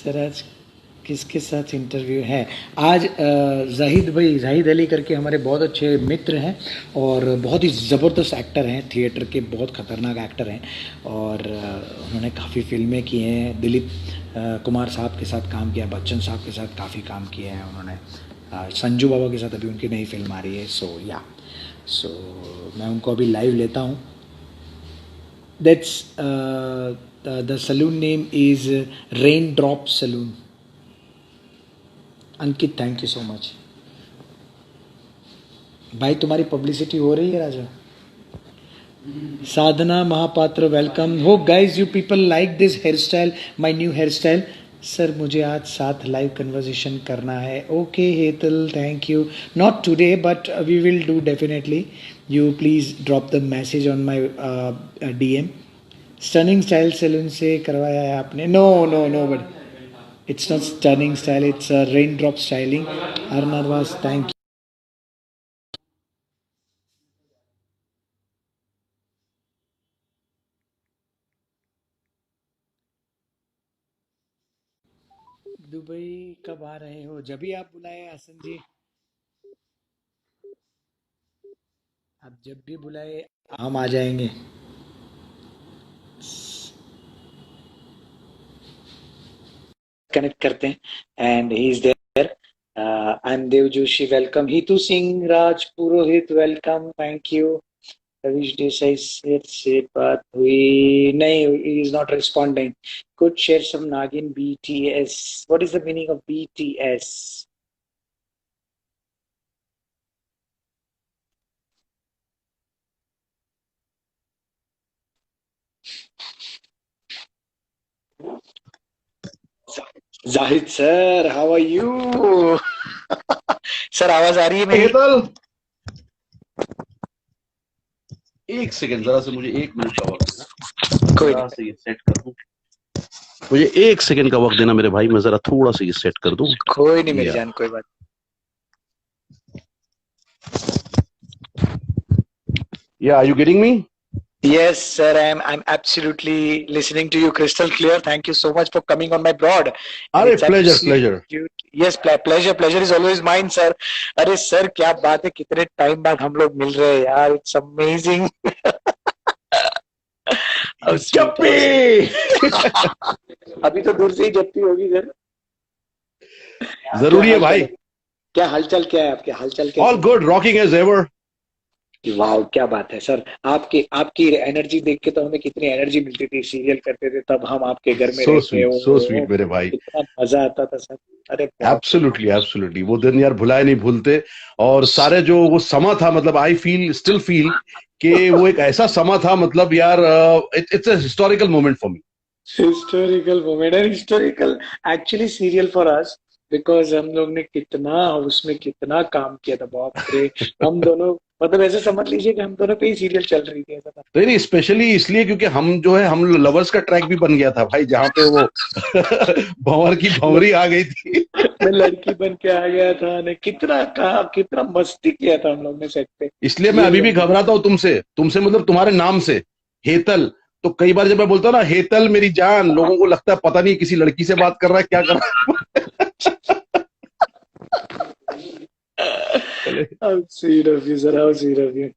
Sir आज किसके साथ इंटरव्यू है? आज जाहिद अली करके हमारे बहुत अच्छे मित्र हैं और बहुत ही ज़बरदस्त एक्टर हैं, थिएटर के बहुत ख़तरनाक एक्टर हैं और उन्होंने काफ़ी फ़िल्में की हैं। दिलीप कुमार साहब के साथ काम किया, बच्चन साहब के साथ काफ़ी काम किए हैं उन्होंने। संजू बाबा के साथ अभी उनकी नई फिल्म आ रही है। सो मैं उनको अभी लाइव लेता हूँ। That's the salon name is rain drop salon. Ankit, thank you so much भाई, तुम्हारी पब्लिसिटी हो रही है राजा। Sadhana Mahapatra, welcome. Hope guys you people like this hair style, my new hair style. Sir मुझे आज साथ लाइव कन्वर्सेशन करना है। Okay Hetal, thank you. Not today but we will do definitely. You please drop the message on my DM। Stunning style salon से करवाया है आपने? No no no, but it's not stunning style, it's a raindrop styling. Arnavas, thank you. Dubai कब आ रहे हो? जब भी आप बुलाए हसन जी, आप जब भी बुलाए हम आ जाएंगे। कनेक्ट करते हैं and he is there. I am Dev Joshi, welcome. Hitu Singh, Raj Purohit, welcome, thank you. Ravish Desai से बात हुई नहीं? He is not responding. Could share some नागिन BTS। What is the meaning of BTS? Zahid sir, how are you? Sir आवाज आ रही है मेरी? हेतल, एक सेकंड, जरा से मुझे 1 मिनट का वक्त देना। कोई जरा नहीं। से ये सेट कर दूं। मुझे 1 सेकंड का वक्त देना मेरे भाई, मैं जरा थोड़ा सा ये सेट कर दूं। कोई नहीं मेरी या जान, कोई बात। Are you getting me? Yes, sir, I'm absolutely listening to you crystal clear. Thank you so much for coming on my broad. And अरे it's pleasure. absolute, yes, pleasure is always mine, sir. अरे sir क्या बात है, कितने time बाद हम लोग मिल रहे हैं यार, it's amazing. How sweet, how जप्पी। sweet. अभी तो दूर से ही जप्पी होगी सर। क्या जरूरी है हालचाल भाई। है? क्या हालचाल, क्या है आपके हालचाल, कैसे ऑल हैं? Good, rocking as ever. वाह क्या बात है सर। आपकी आपकी एनर्जी देख के तो हमें कितनी एनर्जी मिलती थी, सीरियल करते थे तब हम आपके घर में रहते। सो ओ स्वीट मेरे भाई। कितना मजा आता था सर। अरे बाप रे बाप। एब्सोल्युटली एब्सोल्युटली, वो दिन यार भुलाए नहीं भूलते। और सारे जो वो समा था, मतलब आई फील स्टिल फील कि वो एक ऐसा समा था, मतलब यार it's a historical moment for me. Historical moment है, historical actually serial for us, because हम लोग ने कितना उसमें कितना काम किया था, बाप रे। हम दोनों, मतलब ऐसे समझ लीजिए कि हम दोनों पे ही सीरियल चल रही थी, ऐसा था। नहीं नहीं, स्पेशली इसलिए क्योंकि हम जो है, हम लवर्स का ट्रैक भी बन गया था भाई, जहाँ पे वो भंवर की भंवरी आ गई थी। मैं लड़की बन के आ गया था ने, कितना कहा, कितना मस्ती किया था हम लोग ने सेट पे। इसलिए मैं ये अभी भी लोग घबराता हूँ तुमसे, तुमसे मतलब तुम्हारे नाम से, हेतल। तो कई बार जब मैं बोलता हूँ ना हेतल मेरी जान, लोगों को लगता है पता नहीं किसी लड़की से बात कर रहा है, क्या कर रहा है। How sweet of you sir, how sweet of you.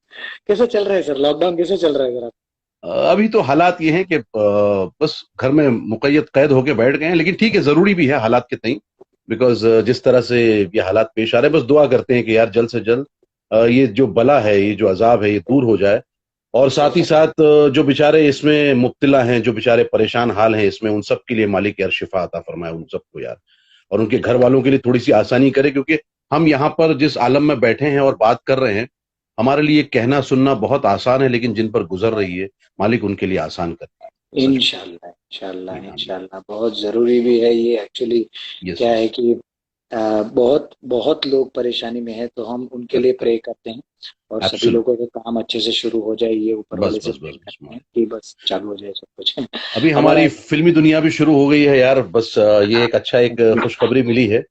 कैसा चल रहा है सर, लॉकडाउन कैसा चल रहा है सर? अभी तो हालात ये हैं कि बस घर में मुकय्यद कैद होके बैठ गए हैं, लेकिन ठीक है, जरूरी भी है हालात के तई। बिकॉज जिस तरह से ये हालात पेश आ रहे हैं, बस दुआ करते हैं कि यार जल्द से जल्द ये जो बला है, ये जो अजाब है, ये दूर हो जाए। और साथ ही साथ जो बेचारे इसमें मुब्तला हैं, जो बेचारे परेशान हाल हैं इसमें, उन सब के लिए मालिक यार शिफा अता फरमाए उन सबको यार। और उनके घर वालों के लिए थोड़ी सी आसानी करे, क्योंकि हम यहाँ पर जिस आलम में बैठे हैं और बात कर रहे हैं, हमारे लिए कहना सुनना बहुत आसान है, लेकिन जिन पर गुजर रही है, मालिक उनके लिए आसान करे सच में। इंशाल्लाह इंशाल्लाह आमीन आमीन। इंशाल्लाह, बहुत जरूरी भी है ये एक्चुअली। यस क्या यस। है कि बहुत बहुत लोग परेशानी में है, तो हम उनके लिए करेक्ट। प्रे करते हैं और सभी एब्सोल्युट। लोगों का काम अच्छे से शुरू हो जाए, ये ऊपर बस वाले से बस प्रे बस बस। करते हैं कि बस चालू हो जाए सब कुछ। अभी हमारा हमारी फिल्मी दुनिया भी शुरू हो गई है यार, बस ये एक अच्छा एक खुशखबरी मिली है।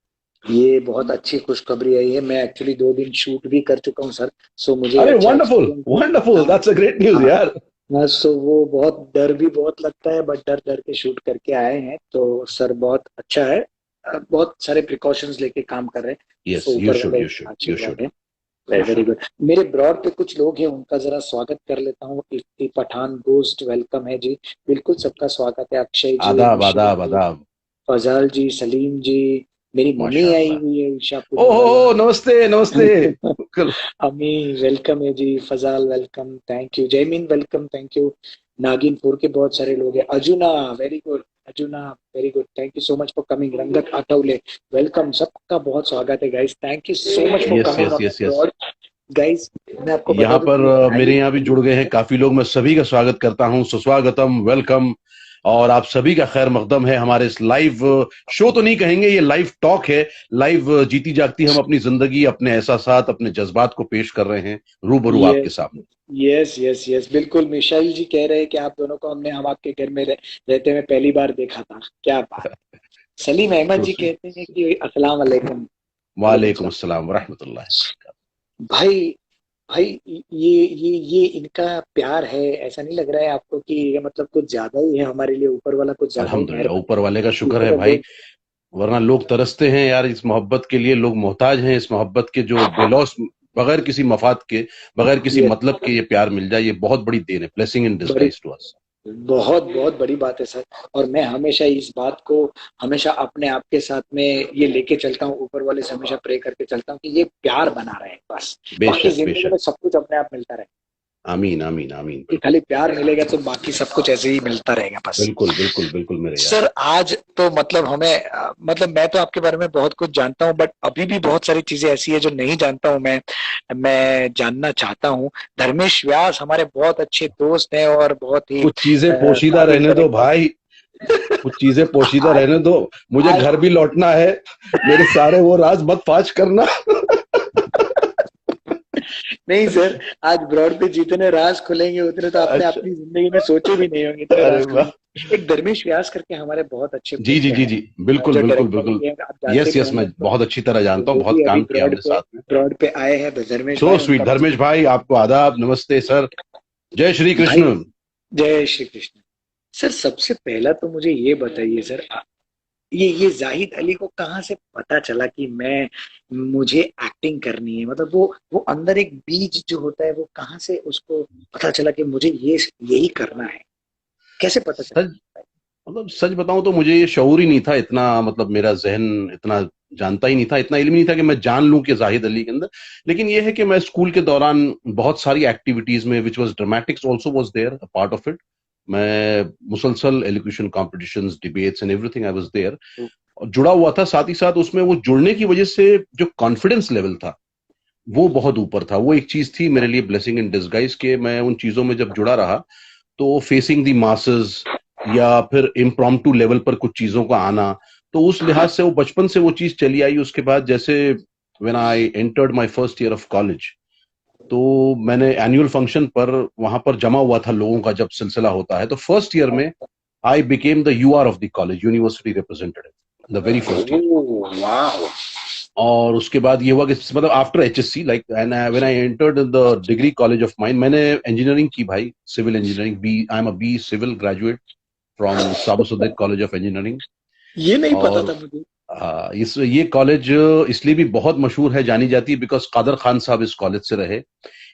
ये बहुत अच्छी खुशखबरी है। ये मैं एक्चुअली 2 दिन शूट भी कर चुका हूँ सर। सो मुझे अरे अच्छा वंडरफुल एक्सपीरियंस है। वंडरफुल, हाँ दैट्स अ ग्रेट न्यूज हाँ, यार। हाँ, सो वो बहुत डर भी बहुत लगता है, बट डर डर के शूट करके आए हैं, तो सर बहुत अच्छा है। बहुत सारे प्रिकॉशंस लेके काम कर रहे हैं, यस, सो यू ऊपर शुड, वाले यू शुड, यू आशीर्वाद शुड, है। You very should. गुड। मेरे ब्रॉड पे कुछ लोग हैं, उनका जरा स्वागत कर लेता हूँ। इफ्ती पठान गोस्ट, वेलकम है जी। बिल्कुल सबका स्वागत है। अक्षय जी, आदाब, मिशेल आदाब, जी, आदाब। फजाल जी, सलीम जी, मेरी मम्मी आई माशाल्लाह। हुई है ईशा ओहो, पूनावाला। नमस्ते, नमस्ते। कल- अमी वेलकम है जी। Fazal welcome, thank you. Jaymeen welcome, thank you. नागिनपुर के बहुत सारे लोग हैं। Ajuna, very good. Ajuna, very good, thank you so much for coming. Rangat Athawale, welcome. सबका बहुत स्वागत है guys, thank you so much for yes, coming yes, on yes, yes. Abroad. Guys, मैं आपको बता यहाँ दूं पर कि मेरे भाई, यहाँ भी जुड़ गए हैं काफी लोग, मैं सभी का स्वागत करता हूँ, सुस्वागतम, वेलकम। और आप सभी का खैर मकदम है हमारे इस लाइव शो, तो नहीं कहेंगे, ये लाइव टॉक है। लाइव जीती जागती हम अपनी जिंदगी, अपने एहसासात, अपने जज्बात को पेश कर रहे हैं रूबरू आपके यस सामने। यस यस यस, बिल्कुल। मिशाइल जी कह रहे हैं कि आप दोनों को हम आपके घर में रहते हुए पहली बार देखा था। क्या बात। सलीम अहमद तो जी कहते हैं कि अस्सलाम वालेकुम। वालेकुम वालेकुम सलाम। अस्सलाम वरहमतुल्लाह। भाई, भाई, ये इनका प्यार है, ऐसा नहीं लग रहा है आपको कि ये मतलब कुछ ज्यादा ही है हमारे लिए? ऊपर वाला कुछ ज्यादा ही अल्हम्दुलिल्लाह, ऊपर वाले का मेहरबान। शुक्र है भाई। वरना लोग तरसते हैं यार इस मोहब्बत के लिए, लोग मोहताज हैं इस मोहब्बत के, जो बेलौस, बगैर किसी मफाद के, बगैर किसी ये मतलब के ये प्यार मिल जाए, ये बहुत बड़ी देन है, ब्लेसिंग इन बड़ी, डिस्गाइज टू अस। बहुत बहुत बड़ी बात है सर। और मैं हमेशा इस बात को, हमेशा अपने आप के साथ में ये लेके चलता हूँ, ऊपर वाले से हमेशा प्रे करके चलता हूँ कि ये प्यार बना रहे बस। बाकी बेशक, जिंदगी बेशक। में सब कुछ अपने आप मिलता रहे। आमीन, आमीन, आमीन, कि बिल्कुल। खाली प्यार मिलेगा तो बाकी सब कुछ ऐसे ही मिलता रहेगा बस। बिल्कुल, बिल्कुल, बिल्कुल मेरे यार। सर आज तो मतलब हमें मतलब मैं तो आपके बारे में बहुत कुछ जानता हूँ, बट अभी भी बहुत सारी चीजें ऐसी है जो नहीं जानता हूँ मैं जानना चाहता हूँ। धर्मेश व्यास हमारे बहुत अच्छे दोस्त हैं और बहुत ही कुछ चीजें पोशीदा काबिल रहने दो करेक्टर। भाई, कुछ चीजें पोशीदा आज रहने दो। मुझे आज घर भी लौटना है, मेरे सारे वो राज मत फाश करना। नहीं सर, आज ब्रॉड पे जितने राज खुलेंगे उतने तो आपने अच्छा। अपनी जिंदगी में सोचे भी नहीं होंगे, इतने अरे राज वाह। खुलेंगे। एक धर्मेश व्यास करके हमारे बहुत अच्छे जी, जी, मित्र जी, हैं, जी, बिल्कुल, जो बिल्कुल, डायरेक्टर बिल्कुल। भी हैं, आप जानते यस, भी यस, मैं होंगे बहुत अच्छी तरह तो जानता हूँ, वो बहुत भी अभी काम किया हमने साथ में। ब्रॉड पे आए हैं धर्मेश सो भाई, स्वीट उनका धर्मेश भाई, आपको आदाब, नमस्ते सर। जय श्री भाई। कृष्ण। जय श्री कृष्ण। सर सबसे पहला तो मुझे ये बताइए सर, ये जाहिद अली को कहाँ से पता चला कि मैं मुझे एक्टिंग करनी है? मतलब वो अंदर एक बीज जो होता है, वो कहाँ से उसको पता चला कि मुझे ये यही करना है? कैसे पता सच, चला? मतलब सच बताऊं तो मुझे ये शऊर ही नहीं था इतना, मतलब मेरा जहन इतना जानता ही नहीं था, इतना इल्म नहीं था कि मैं जान लूं कि जाहिद अली के अंदर। लेकिन ये है कि मैं स्कूल के दौरान बहुत सारी एक्टिविटीज में, which was dramatics also was there a part of it. मैं मुसलसल elocution competitions, debates and everything, I was there, और जुड़ा हुआ था। साथ ही साथ उसमें वो जुड़ने की वजह से जो कॉन्फिडेंस लेवल था वो बहुत ऊपर था। वो एक चीज थी मेरे लिए ब्लेसिंग इन डिसगाइज के, मैं उन चीजों में जब जुड़ा रहा तो फेसिंग द मासेस या फिर इम्प्रॉम्प्टू लेवल पर कुछ चीजों का आना, तो उस लिहाज से वो बचपन से वो चीज चली आई। उसके बाद जैसे when I entered my first year of college, तो मैंने एनुअल फंक्शन पर, वहां पर जमा हुआ था लोगों का जब सिलसिला होता है, तो फर्स्ट ईयर में I became the UR of the college, university representative, the very first year. Oh वाह। और उसके बाद ये हुआ कि मतलब after HSC, like and when I entered the degree college of mind, मैंने इंजीनियरिंग की भाई, civil engineering, B, I am a B civil graduate from Saboo Siddik college of engineering. ये नहीं पता और था मुझे। इस ये कॉलेज इसलिए भी बहुत मशहूर है, जानी जाती है, बिकॉज कादर खान साहब इस कॉलेज से रहे,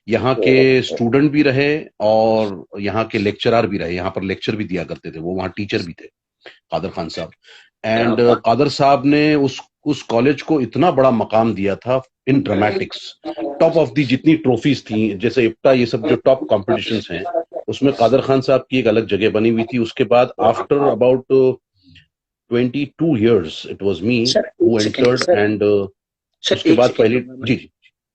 यहाँ के स्टूडेंट भी रहे और यहाँ के लेक्चरर भी रहे, यहाँ पर लेक्चर भी दिया करते थे, वो वहाँ टीचर भी थे, कादर खान साहब। क्या एंड बात। कादर साहब ने उस कॉलेज को इतना बड़ा मकाम दिया था इन ड्रामेटिक्स। टॉप ऑफ दी जितनी ट्रॉफीज थी, जैसे इप्टा, ये सब जो टॉप कॉम्पिटिशन्स हैं, उसमें कादर खान साहब की एक अलग जगह बनी हुई थी। उसके बाद after about 22 years it was me sir who एक second entered, sir, and sir उसके एक बाद सेकंड पहली, लूंगा मैं। जी, जी,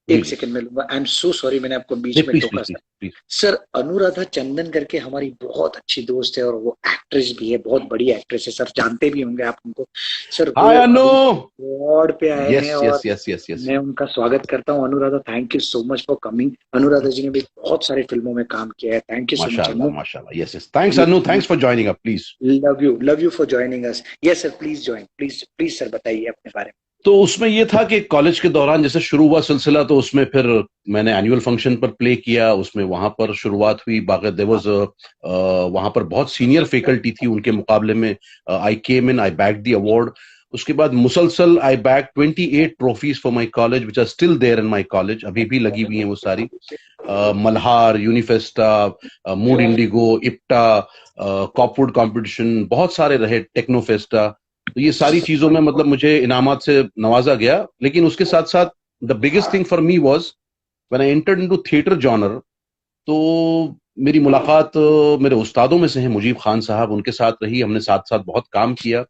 जी, एक जी, सेकंड में लूंगा, आई एम सो सॉरी, मैंने आपको बीच नहीं, में प्लीज, टोका please, sir. Please, please. Sir Anuradha Chandan करके हमारी बहुत अच्छी दोस्त है और वो एक्ट्रेस भी है, बहुत बड़ी एक्ट्रेस है सर, जानते भी होंगे आप उनको। सर हाय वो अनु। अभी अवार्ड पे आए यस, हैं यस, और यस, यस, यस। मैं उनका स्वागत करता हूँ। Anuradha, thank you so much for coming. Anuradha ji ने भी बहुत सारी फिल्मों में काम किया है। थैंक यू सो मच माशाल्लाह, अनु। माशाल्लाह, yes, yes, thanks Anu, thanks for joining up, please. Love you for joining us. Yes sir, please join, please please sir, बताइए अपने बारे में। तो उसमें ये था कि कॉलेज के दौरान जैसे शुरू हुआ सिलसिला, तो उसमें फिर मैंने एनुअल फंक्शन पर प्ले किया, उसमें वहां पर शुरुआत हुई। बाकी देयर वाज वहां पर बहुत सीनियर फैकल्टी थी, उनके मुकाबले में I came in, I bag the award. उसके बाद मुसलसल I bag 28 trophies for my college which are still there in my college, अभी भी लगी हुई हैं वो सारी। Malhar, Unifesta, Mood Indigo, IPTA, कॉपवुड कंपटीशन, बहुत सारे रहे, टेक्नोफेस्टा। तो ये सारी चीजों में मतलब मुझे इनामात से नवाजा गया। लेकिन उसके साथ साथ the biggest thing for me was when I entered into theatre genre. तो मेरी मुलाकात मेरे उस्तादों में से हैं, मुजीब खान साहब, उनके साथ रही, हमने साथ साथ बहुत काम किया।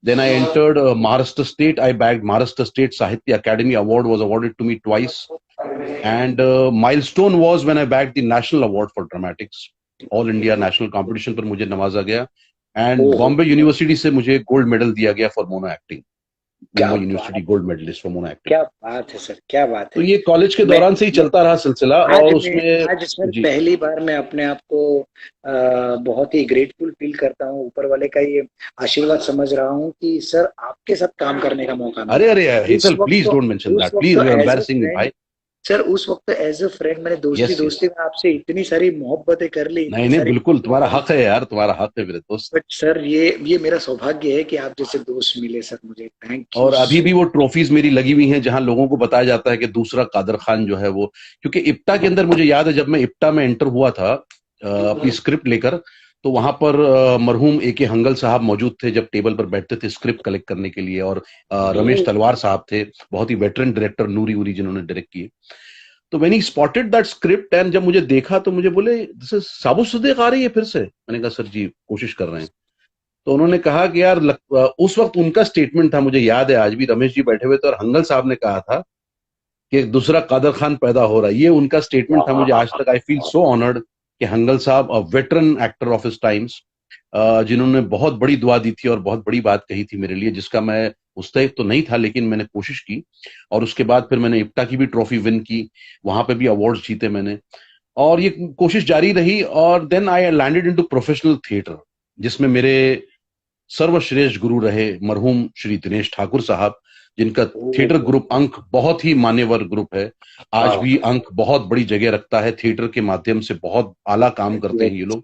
Then I entered Maharashtra state, I bagged Maharashtra state Sahitya Akademi award, was awarded to me twice. And milestone was when I bagged the national award for dramatics, all India national competition पर मुझे नवाजा गया। एंड बॉम्बे यूनिवर्सिटी से मुझे गोल्ड मेडल दिया गया for mono acting, क्या Mumbai university gold medalist for mono acting. क्या बात है सर, क्या बात तो है। ये कॉलेज के मैं दौरान से ही चलता रहा सिलसिला, और उसमें आज सर जी। पहली बार मैं अपने आप को बहुत ही ग्रेटफुल फील करता हूँ, ऊपर वाले का ये आशीर्वाद समझ रहा हूँ कि सर आपके साथ काम करने का मौका अरे मिला। अरे उस हेतल, प्लीज वक्त डोंट मेंशन उस दैट, वक्त प्लीज, तो you are as a embarrassing me friend, भाई। सर उस वक्त एज अ फ्रेंड मैंने दोस्ती यस यस, दोस्ती में आपसे इतनी सारी मोहब्बतें कर ली, नहीं इतनी नहीं सारी बिल्कुल, बातें तुम्हारा करी। हक है यार, तुम्हारा हक है मेरे दोस्त। बट सर ये मेरा सौभाग्य है कि आप जैसे दोस्त मिले सर मुझे। थैंक यू और अभी सो। भी वो ट्रॉफीज मेरी लगी हुई हैं, जहां लोगों को बताया जाता है कि दूसरा कादर खान जो है वो, क्योंकि इप्टा के अंदर मुझे याद है जब मैं इप्टा में एंटर हुआ था अपनी स्क्रिप्ट लेकर, तो वहां पर मरहूम ए के हंगल साहब मौजूद थे जब टेबल पर बैठते थे स्क्रिप्ट कलेक्ट करने के लिए, और रमेश तलवार साहब थे, बहुत ही वेटरन डायरेक्टर, नूरी उरी जिन्होंने डायरेक्ट किए। तो when he spotted that script and जब मुझे देखा तो मुझे बोले, दिस इज साबु सिद्दीक आ रही है फिर से। मैंने कहा सर जी कोशिश कर रहे हैं। तो उन्होंने कहा कि यार उस वक्त उनका स्टेटमेंट था, मुझे याद है आज भी, रमेश जी बैठे हुए थे और हंगल साहब ने कहा था कि दूसरा कादर खान पैदा हो रहा है, ये उनका स्टेटमेंट था। मुझे आज तक आई फील सो ऑनर्ड कि हंगल साहब, a veteran actor of his times, जिन्होंने बहुत बड़ी दुआ दी थी और बहुत बड़ी बात कही थी मेरे लिए, जिसका मैं मुस्तहिक तो नहीं था लेकिन मैंने कोशिश की। और उसके बाद फिर मैंने इप्टा की भी ट्रॉफी विन की, वहां पे भी अवार्ड्स जीते मैंने, और ये कोशिश जारी रही। और then I landed into professional theatre, जिसमें मेरे सर्वश्रेष्ठ गुरु रहे मरहूम श्री दिनेश ठाकुर साहब, जिनका थिएटर ग्रुप अंक बहुत ही मान्यवर ग्रुप है, आज भी अंक बहुत बड़ी जगह रखता है, थिएटर के माध्यम से बहुत आला काम करते हैं ये लोग।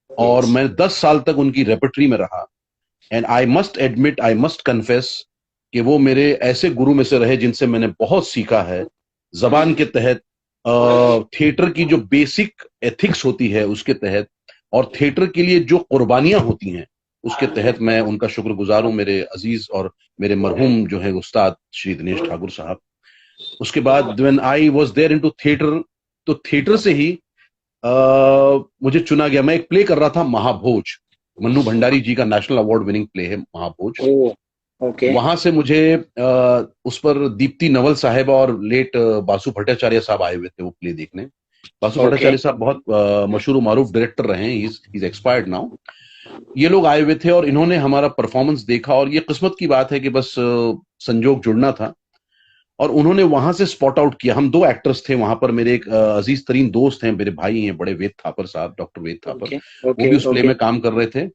और मैं 10 साल तक उनकी रेपर्टरी में रहा। And I must admit, I must confess कि वो मेरे ऐसे गुरु में से रहे जिनसे मैंने बहुत सीखा है, जबान के तहत, थिएटर की जो बेसिक एथिक्स होती है उसके तहत, और थिएटर के लिए जो कुर्बानियां होती हैं उसके तहत मैं उनका शुक्रगुजार हूं, मेरे अजीज और मेरे मरहूम जो है उस्ताद श्री दिनेश ठाकुर साहब। उसके बाद when I was there into theatre, तो थिएटर से ही मुझे चुना गया। मैं एक प्ले कर रहा था, महाभोज, मन्नू भंडारी जी का नेशनल अवार्ड विनिंग प्ले है महाभोज। ओके। वहां से मुझे उस पर दीप्ति नवल साहेब और लेट बासु भट्टाचार्य साहब आए हुए थे वो प्ले देखने। बासु भट्टाचार्य साहब बहुत मशहूर मारूफ डायरेक्टर रहे हैं, इज एक्सपायर्ड नाउ। ये लोग आए हुए थे और इन्होंने हमारा परफॉर्मेंस देखा, और ये किस्मत की बात है कि बस संजोग जुड़ना था, और उन्होंने वहां से स्पॉट आउट किया। हम दो एक्टर्स थे वहां पर, मेरे एक अजीज तरीन दोस्त हैं, मेरे भाई हैं बड़े, वेद थापर साहब, डॉक्टर वेद थापर, वो भी उस प्ले में काम कर रहे थे,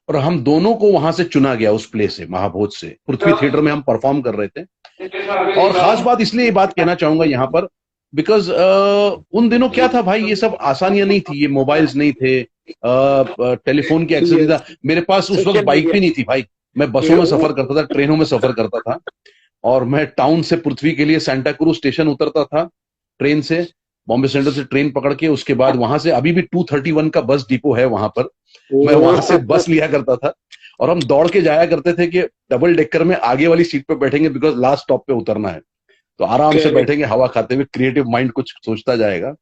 और हम दोनों को वहां से चुना गया उस प्ले से, महाभोज से। पृथ्वी थिएटर में हम परफॉर्म कर रहे थे। और खास बात इसलिए ये बात कहना चाहूंगा यहाँ पर, बिकॉज उन दिनों क्या था भाई, ये सब आसानियां नहीं थी, ये मोबाइल्स नहीं थे, टेलीफोन की एक्सेस नहीं था, मेरे पास उस वक्त बाइक भी नहीं थी भाई। मैं बसों में सफर करता था, ट्रेनों में सफर करता था, और मैं टाउन से पृथ्वी के लिए सेंटा क्रूज स्टेशन उतरता था ट्रेन से, बॉम्बे सेंट्रल से ट्रेन पकड़ के, उसके बाद वहां से अभी भी 231 का बस डिपो है वहां पर, मैं वहां से बस लिया करता था, और हम दौड़ के जाया करते थे कि डबल डेकर में आगे वाली सीट पे बैठेंगे बिकॉज लास्ट स्टॉप पे उतरना है, तो आराम से बैठेंगे, हवा खाते हुए, क्रिएटिव माइंड कुछ सोचता जाएगा।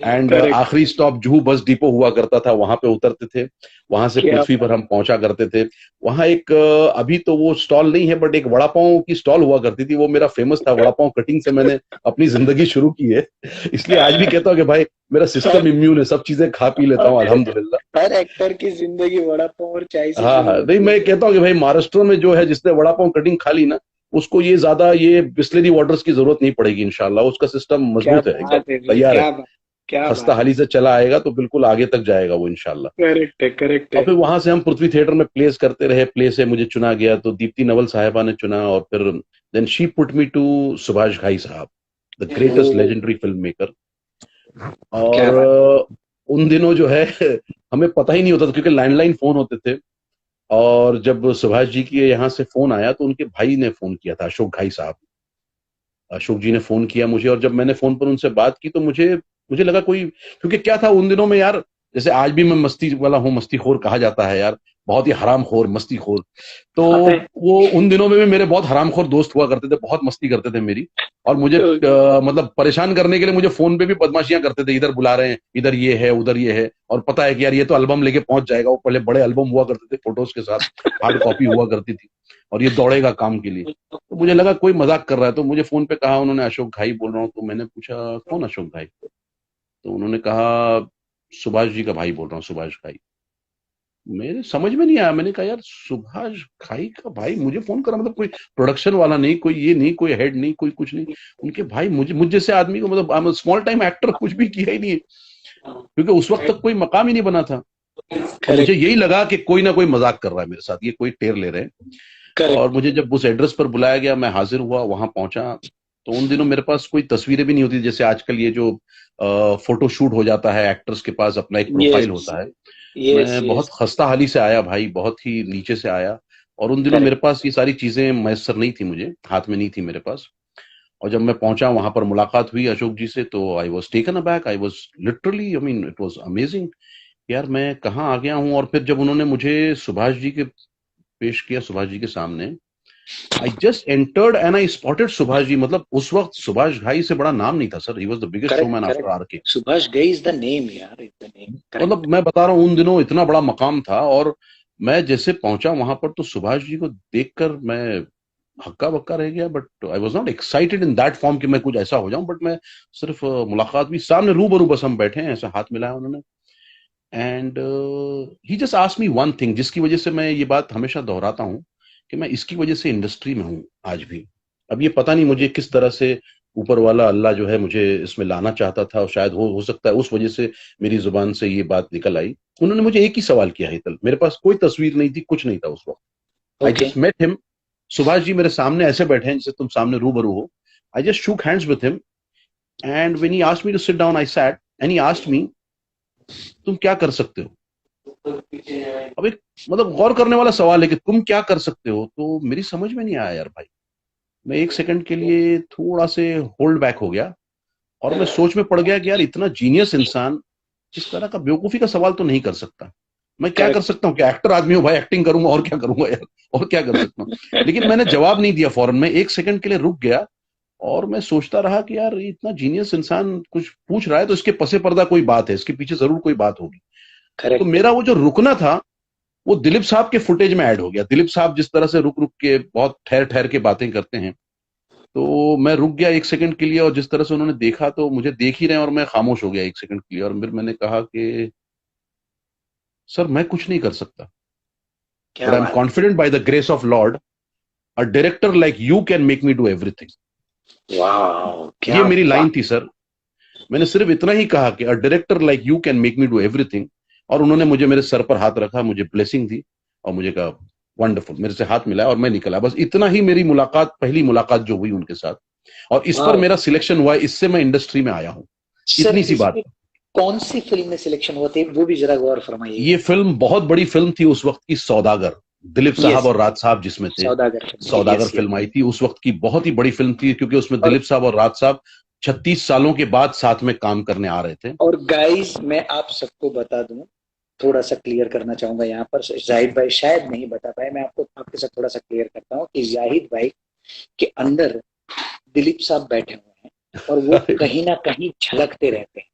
एंड आखिरी स्टॉप जुहू बस डिपो हुआ करता था, वहां पे उतरते थे, वहां से पृथ्वी पर हम पहुंचा करते थे। वहां एक अभी तो वो स्टॉल नहीं है, बट एक वड़ा पाव की स्टॉल हुआ करती थी, वो मेरा फेमस था। वड़ा पाव कटिंग से मैंने अपनी जिंदगी शुरू की है, इसलिए आज भी कहता हूँ कि भाई मेरा सिस्टम इम्यून है, सब चीजें खा पी लेता हूँ अल्हम्दुलिल्लाह। हर एक्टर की जिंदगी वड़ा पाव और चाय से हाँ हाँ, नहीं मैं कहता हूँ कि भाई महाराष्ट्र में जो है, जिसने वड़ा पाव कटिंग खा ली ना, उसको ये ज्यादा ये बिस्लरी वाटर्स की जरूरत नहीं पड़ेगी इंशाल्लाह, उसका सिस्टम मजबूत है, एकदम तैयार है। क्या खस्ता बात है। हाली से चला आएगा तो बिल्कुल आगे तक जाएगा वो इंशाल्लाह। करेक्ट है, करेक्ट और है। फिर वहां से हम पृथ्वी थिएटर में प्लेस करते रहे, प्ले से मुझे चुना गया तो दीप्ति नवल साहिबा ने चुना, और फिर then she put me to Subhash Ghai sahab, the greatest ओ, लेजेंडरी फिल्म मेकर। और क्या बात। उन दिनों जो है हमें पता ही नहीं होता था क्योंकि लैंडलाइन फोन होते थे। और जब सुभाष जी की यहाँ से फोन आया तो उनके भाई ने फोन किया था, अशोक घाई साहब, अशोक जी ने फोन किया मुझे, और जब मैंने फोन पर उनसे बात की तो मुझे मुझे लगा कोई, क्योंकि क्या था उन दिनों में यार, जैसे आज भी मैं मस्ती वाला हूँ, मस्तीखोर कहा जाता है यार, बहुत ही हरामखोर मस्तीखोर। तो हाँ, वो उन दिनों में भी मेरे बहुत हरामखोर दोस्त हुआ करते थे, बहुत मस्ती करते थे मेरी, और मुझे तो मतलब परेशान करने के लिए मुझे फोन पे भी बदमाशियां करते थे, इधर बुला रहे हैं, इधर ये है उधर ये है, और पता है कि यार ये तो एल्बम लेके पहुंच जाएगा। वो पहले बड़े एल्बम हुआ करते थे फोटोज के साथ, हार्ड कॉपी हुआ करती थी, और ये दौड़ेगा काम के लिए। तो मुझे लगा कोई मजाक कर रहा है, तो मुझे फोन पे कहा उन्होंने, अशोक घाई बोल रहा हूँ। तो मैंने पूछा कौन अशोक घाई? तो उन्होंने कहा सुभाष जी का भाई बोल रहा हूँ, सुभाष घाई। मेरे समझ में नहीं आया, मैंने कहा यार सुभाष घाई का भाई मुझे फोन करा, मतलब कोई प्रोडक्शन वाला नहीं, कोई ये नहीं, कोई हेड नहीं, कोई कुछ नहीं, उनके भाई मुझ जैसे आदमी को, मतलब I am small time actor, कुछ भी किया ही नहीं है, क्योंकि उस वक्त तक कोई मकाम ही नहीं बना था। तो मुझे करेक्ट, यही लगा कि कोई ना कोई मजाक कर रहा है मेरे साथ, ये कोई टेर ले रहे हैं। और करेक्ट। मुझे जब उस एड्रेस पर बुलाया गया, मैं हाजिर हुआ, वहां पहुंचा। तो उन दिनों मेरे पास कोई तस्वीरें भी नहीं होती, जैसे आजकल ये जो फोटो शूट हो जाता है, एक्टर्स के पास अपना एक प्रोफाइल यस, होता है। यस, मैं बहुत यस। खस्ता हाली से आया भाई, बहुत ही नीचे से आया, और उन दिनों मेरे करेक्ट। पास ये सारी चीजें मैसर नहीं थी, मुझे हाथ में नहीं थी मेरे पास। और जब मैं पहुंचा वहां पर मुलाकात हुई अशोक जी से, तो I was taken aback, I was literally, I mean it was amazing, यार मैं कहाँ आ गया हूँ। और फिर जब उन्होंने मुझे सुभाष जी के पेश किया, सुभाष जी के सामने, I just entered and I spotted Subhash ji. मतलब उस वक्त सुभाष घाई से बड़ा नाम नहीं था sir, he was the biggest correct, showman after correct. R K. Subhash Ghai is the name यार, इज द नेम। मतलब करेक्ट। मैं बता रहा हूँ उन दिनों इतना बड़ा मकाम था, और मैं जैसे पहुंचा वहां पर तो सुभाष जी को देखकर मैं हक्का बक्का रह गया। But I was not excited in that form कि मैं कुछ ऐसा हो जाऊं, बट मैं सिर्फ मुलाकात भी, सामने रूबरू बस हम बैठे हैं, ऐसे हाथ मिलाया उन्होंने। And he just asked me one thing, जिसकी वजह से मैं ये बात हमेशा दोहराता हूँ कि मैं इसकी वजह से इंडस्ट्री में हूँ आज भी। अब ये पता नहीं मुझे किस तरह से ऊपर वाला अल्लाह जो है मुझे इसमें लाना चाहता था, और शायद हो सकता है उस वजह से मेरी जुबान से ये बात निकल आई। उन्होंने मुझे एक ही सवाल किया, हितल, मेरे पास कोई तस्वीर नहीं थी, कुछ नहीं था उस वक्त। I okay. Just met him, Subhash ji मेरे सामने ऐसे बैठे हैं जैसे तुम सामने रूबरू हो। I just shook hands with him, and when he asked me to sit down, I sat, and he asked me तुम क्या कर सकते हो? अब एक मतलब गौर करने वाला सवाल है कि तुम क्या कर सकते हो, तो मेरी समझ में नहीं आया यार भाई। मैं एक सेकंड के लिए थोड़ा से होल्ड बैक हो गया, और मैं सोच में पड़ गया कि यार इतना जीनियस इंसान इस तरह का बेवकूफी का सवाल तो नहीं कर सकता। मैं क्या कर करेक्ट। सकता हूँ, क्या एक्टर आदमी हूँ भाई, एक्टिंग करूंगा और क्या करूंगा यार, और क्या कर सकता हूँ। लेकिन मैंने जवाब नहीं दिया, फौरन में एक सेकंड के लिए रुक गया, और मैं सोचता रहा कि यार ये इतना जीनियस इंसान कुछ पूछ रहा है तो इसके पसे पर्दा कोई बात है, इसके पीछे जरूर कोई बात होगी। तो करेक्ट। मेरा वो जो रुकना था वो दिलीप साहब के फुटेज में ऐड हो गया। दिलीप साहब जिस तरह से रुक रुक के बहुत ठहर ठहर के बातें करते हैं, तो मैं रुक गया एक सेकंड के लिए, और जिस तरह से उन्होंने देखा तो मुझे देख ही रहे हैं, और मैं खामोश हो गया एक सेकंड के लिए। और फिर मैंने कहा कि सर मैं कुछ नहीं कर सकता, बट क्या आई एम बात confident by the grace of Lord, a director like you can make me do everything. है। वाह, ये क्या मेरी लाइन बात। थी सर। मैंने सिर्फ इतना ही कहा कि a director like you can make me do everything, और उन्होंने मुझे मेरे सर पर हाथ रखा, मुझे ब्लेसिंग दी, और मुझे कहा वंडरफुल, मेरे से हाथ मिलाया और मैं निकला। बस इतना ही मेरी मुलाकात, पहली मुलाकात जो हुई उनके साथ, और इस पर वाह। मेरा सिलेक्शन हुआ, इससे मैं इंडस्ट्री में आया हूँ। सर, इतनी सी बात। इसमें कौन सी फिल्म में सिलेक्शन हुआ थे, वो भी जरा गौर फरमाइएगा। ये फिल्म बहुत बड़ी फिल्म थी उस वक्त की, सौदागर, दिलीप साहब यस। और राज साहब जिसमें थे। सौदागर फिल्म थी, सौदागर यस, यस। फिल्म आई थी उस वक्त की, बहुत ही बड़ी फिल्म थी, क्योंकि उसमें और दिलीप साहब और राज साहब 36 सालों के बाद साथ में काम करने आ रहे थे। और गाइस, मैं आप सबको बता दूं, थोड़ा सा क्लियर करना चाहूंगा यहाँ पर, जाहिद भाई शायद नहीं बता पाए, मैं आपको आपके साथ थोड़ा सा क्लियर करता हूँ कि जाहिद भाई के अंदर दिलीप साहब बैठे हुए हैं, और वो कहीं ना कहीं झलकते रहते हैं।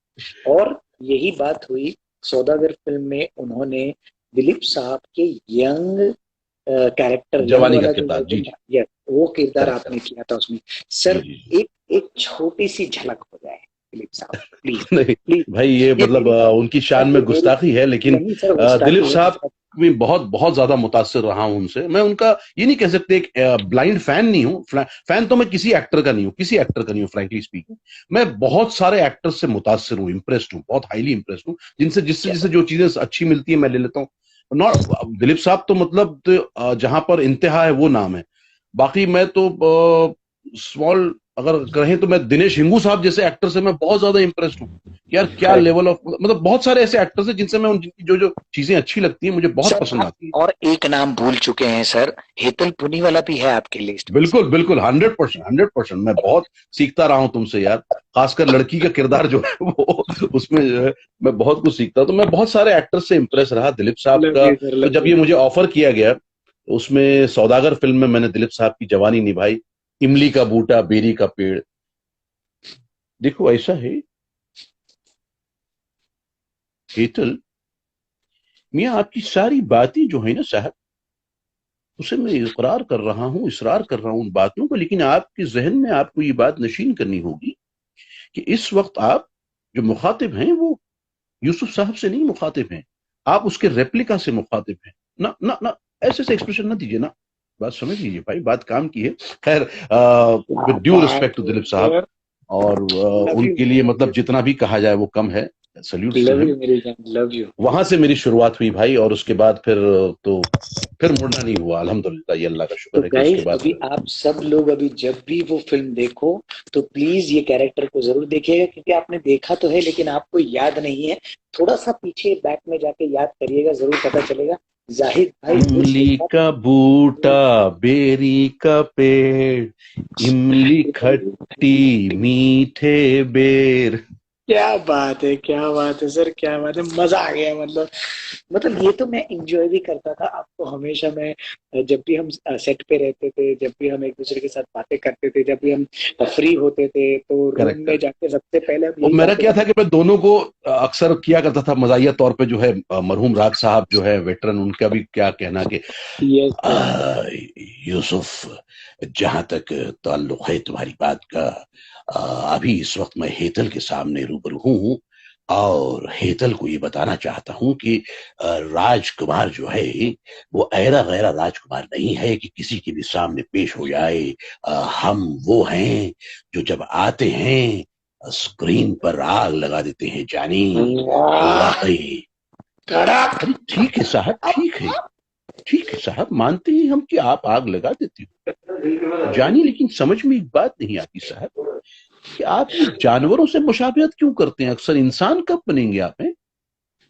और यही बात हुई सौदागर फिल्म में, उन्होंने दिलीप साहब के यंग कैरेक्टर, यंग जवानी का वाला जो किरदार, जी लेजेंड, जी। यस, वो किरदार करेक्ट आपने करेक्ट। किया था उसमें। जी सर, जी जी। एक एक छोटी सी झलक हो जाए दिलीप साहब, प्लीज, नहीं प्लीज। भाई, ये ये मतलब मेरी, उनकी सर शान ये में मेरी, गुस्ताखी है, लेकिन नहीं सर, दिलीप गुस्ताखी है साहब, सर। में बहुत बहुत ज्यादा मुतासिर रहा हूं उनसे। मैं उनका ये नहीं कह सकते एक ब्लाइंड फैन नहीं हूँ, फैन तो मैं किसी एक्टर का नहीं हूँ, किसी एक्टर का नहीं हूँ फ्रैंकली स्पीकिंग। मैं बहुत सारे एक्टर्स से मुतासिर हूँ, इम्प्रेस्ड हूँ, बहुत हाईली इम्प्रेस्ड हूँ, जिनसे जिससे जिससे जो चीजें अच्छी मिलती है मैं ले लेता हूँ। नॉट दिलीप साहब तो मतलब जहां पर इंतहा है वो नाम है। बाकी मैं तो स्मॉल अगर कहें तो मैं दिनेश हिंगू साहब जैसे एक्टर से मैं बहुत ज्यादा इंप्रेस्ड हूँ। यार क्या करेक्ट लेवल ऑफ, मतलब बहुत सारे ऐसे एक्टर्स हैं जिनसे मैं जिनकी जो जो चीजें अच्छी लगती हैं मुझे बहुत सर। पसंद आप आती है। और एक नाम भूल चुके हैं सर, हेतल पुनीवाला भी है आपकी लिस्ट में सर। बिल्कुल बिल्कुल, 100%, 100%। मैं बहुत सीखता रहा हूं तुमसे यार, खासकर लड़की का किरदार जो है वो उसमें जो है मैं बहुत कुछ सीखता हूं। तो मैं बहुत सारे एक्टर्स से इंप्रेस रहा। दिलीप साहब लव का यू सर, तो लव जब यू। ये मुझे ऑफर किया गया, उसमें सौदागर फिल्म में मैंने दिलीप साहब की जवानी निभाई, इमली का बूटा बेरी का पेड़। देखो ऐसा है हेतल मियाँ, आपकी सारी बातें जो है ना साहब, उसे मैं इकरार कर रहा हूँ, इसरार कर रहा हूँ उन बातों को, लेकिन आपके जहन में आपको ये बात नशीन करनी होगी कि इस वक्त आप जो मुखातिब हैं वो यूसुफ साहब से नहीं मुखातिब हैं, आप उसके रेप्लिका से मुखातिब हैं। ना ना ना, ऐसे से एक्सप्रेशन ना दीजिए ना, बात समझ लीजिए भाई, बात काम की है। खैर, क्या विद ड्यू बात रिस्पेक्ट टू है दिलीप साहब, सर। और लव यू, उनके लिए मतलब जितना भी कहा जाए वो कम है। Salutes to love him. You मेरी जान, लव यू। वहां से मेरी शुरुआत हुई भाई, और उसके बाद तो फिर मुड़ना नहीं हुआ, अल्हम्दुलिल्लाह, ये अल्लाह का तो शुक्र है कि उसके गाइस बाद अभी फिर। आप सब लोग अभी जब भी वो फिल्म देखो तो प्लीज ये कैरेक्टर को जरूर देखिएगा, क्योंकि आपने देखा तो है लेकिन आपको याद नहीं है। थोड़ा सा पीछे बैक में जाके याद करिएगा, जरूर पता चलेगा। जाहिद भाई उस इमली का बूटा बेरी का पेड़, इमली खट्टी मीठे बेर। क्या बात है, क्या बात है सर, क्या बात है, मजा आ गया। मतलब ये तो मैं इंजॉय भी करता था। आपको हमेशा मैं जब भी हम सेट पे रहते थे, जब भी हम एक दूसरे के साथ बातें करते थे, जब भी हम फ्री होते थे, तो रूम करेक्ट में करेक्ट। जाके सबसे पहले हम और यही मेरा बातें क्या था करते कि मैं दोनों को अक्सर किया करता था मजाहिया तौर पे, जो है मरहूम राज साहब जो है वेटरन, उनका भी क्या कहना कि थे। Yes sir. आ, यूसुफ, जहां तक ताल्लुक है तुम्हारी बात का, अभी इस वक्त मैं हेतल के सामने रूबरू हूँ, और हेतल को ये बताना चाहता हूँ कि राजकुमार जो है वो ऐरा गैरा राजकुमार नहीं है कि किसी के भी सामने पेश हो जाए। हम वो हैं जो जब आते हैं स्क्रीन पर आग लगा देते हैं जानी। वाह, वाकई। कड़क। अरे ठीक है साहब, ठीक है, ठीक है साहब, मानते हैं हम कि आप आग लगा देते हो जानी, लेकिन समझ में एक बात नहीं आती साहब कि आप ये जानवरों से मुशाबहत क्यों करते हैं? अक्सर इंसान कब बनेंगे आप हैं?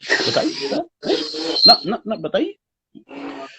बताइए साहब, हैं? ना ना ना, बताइए।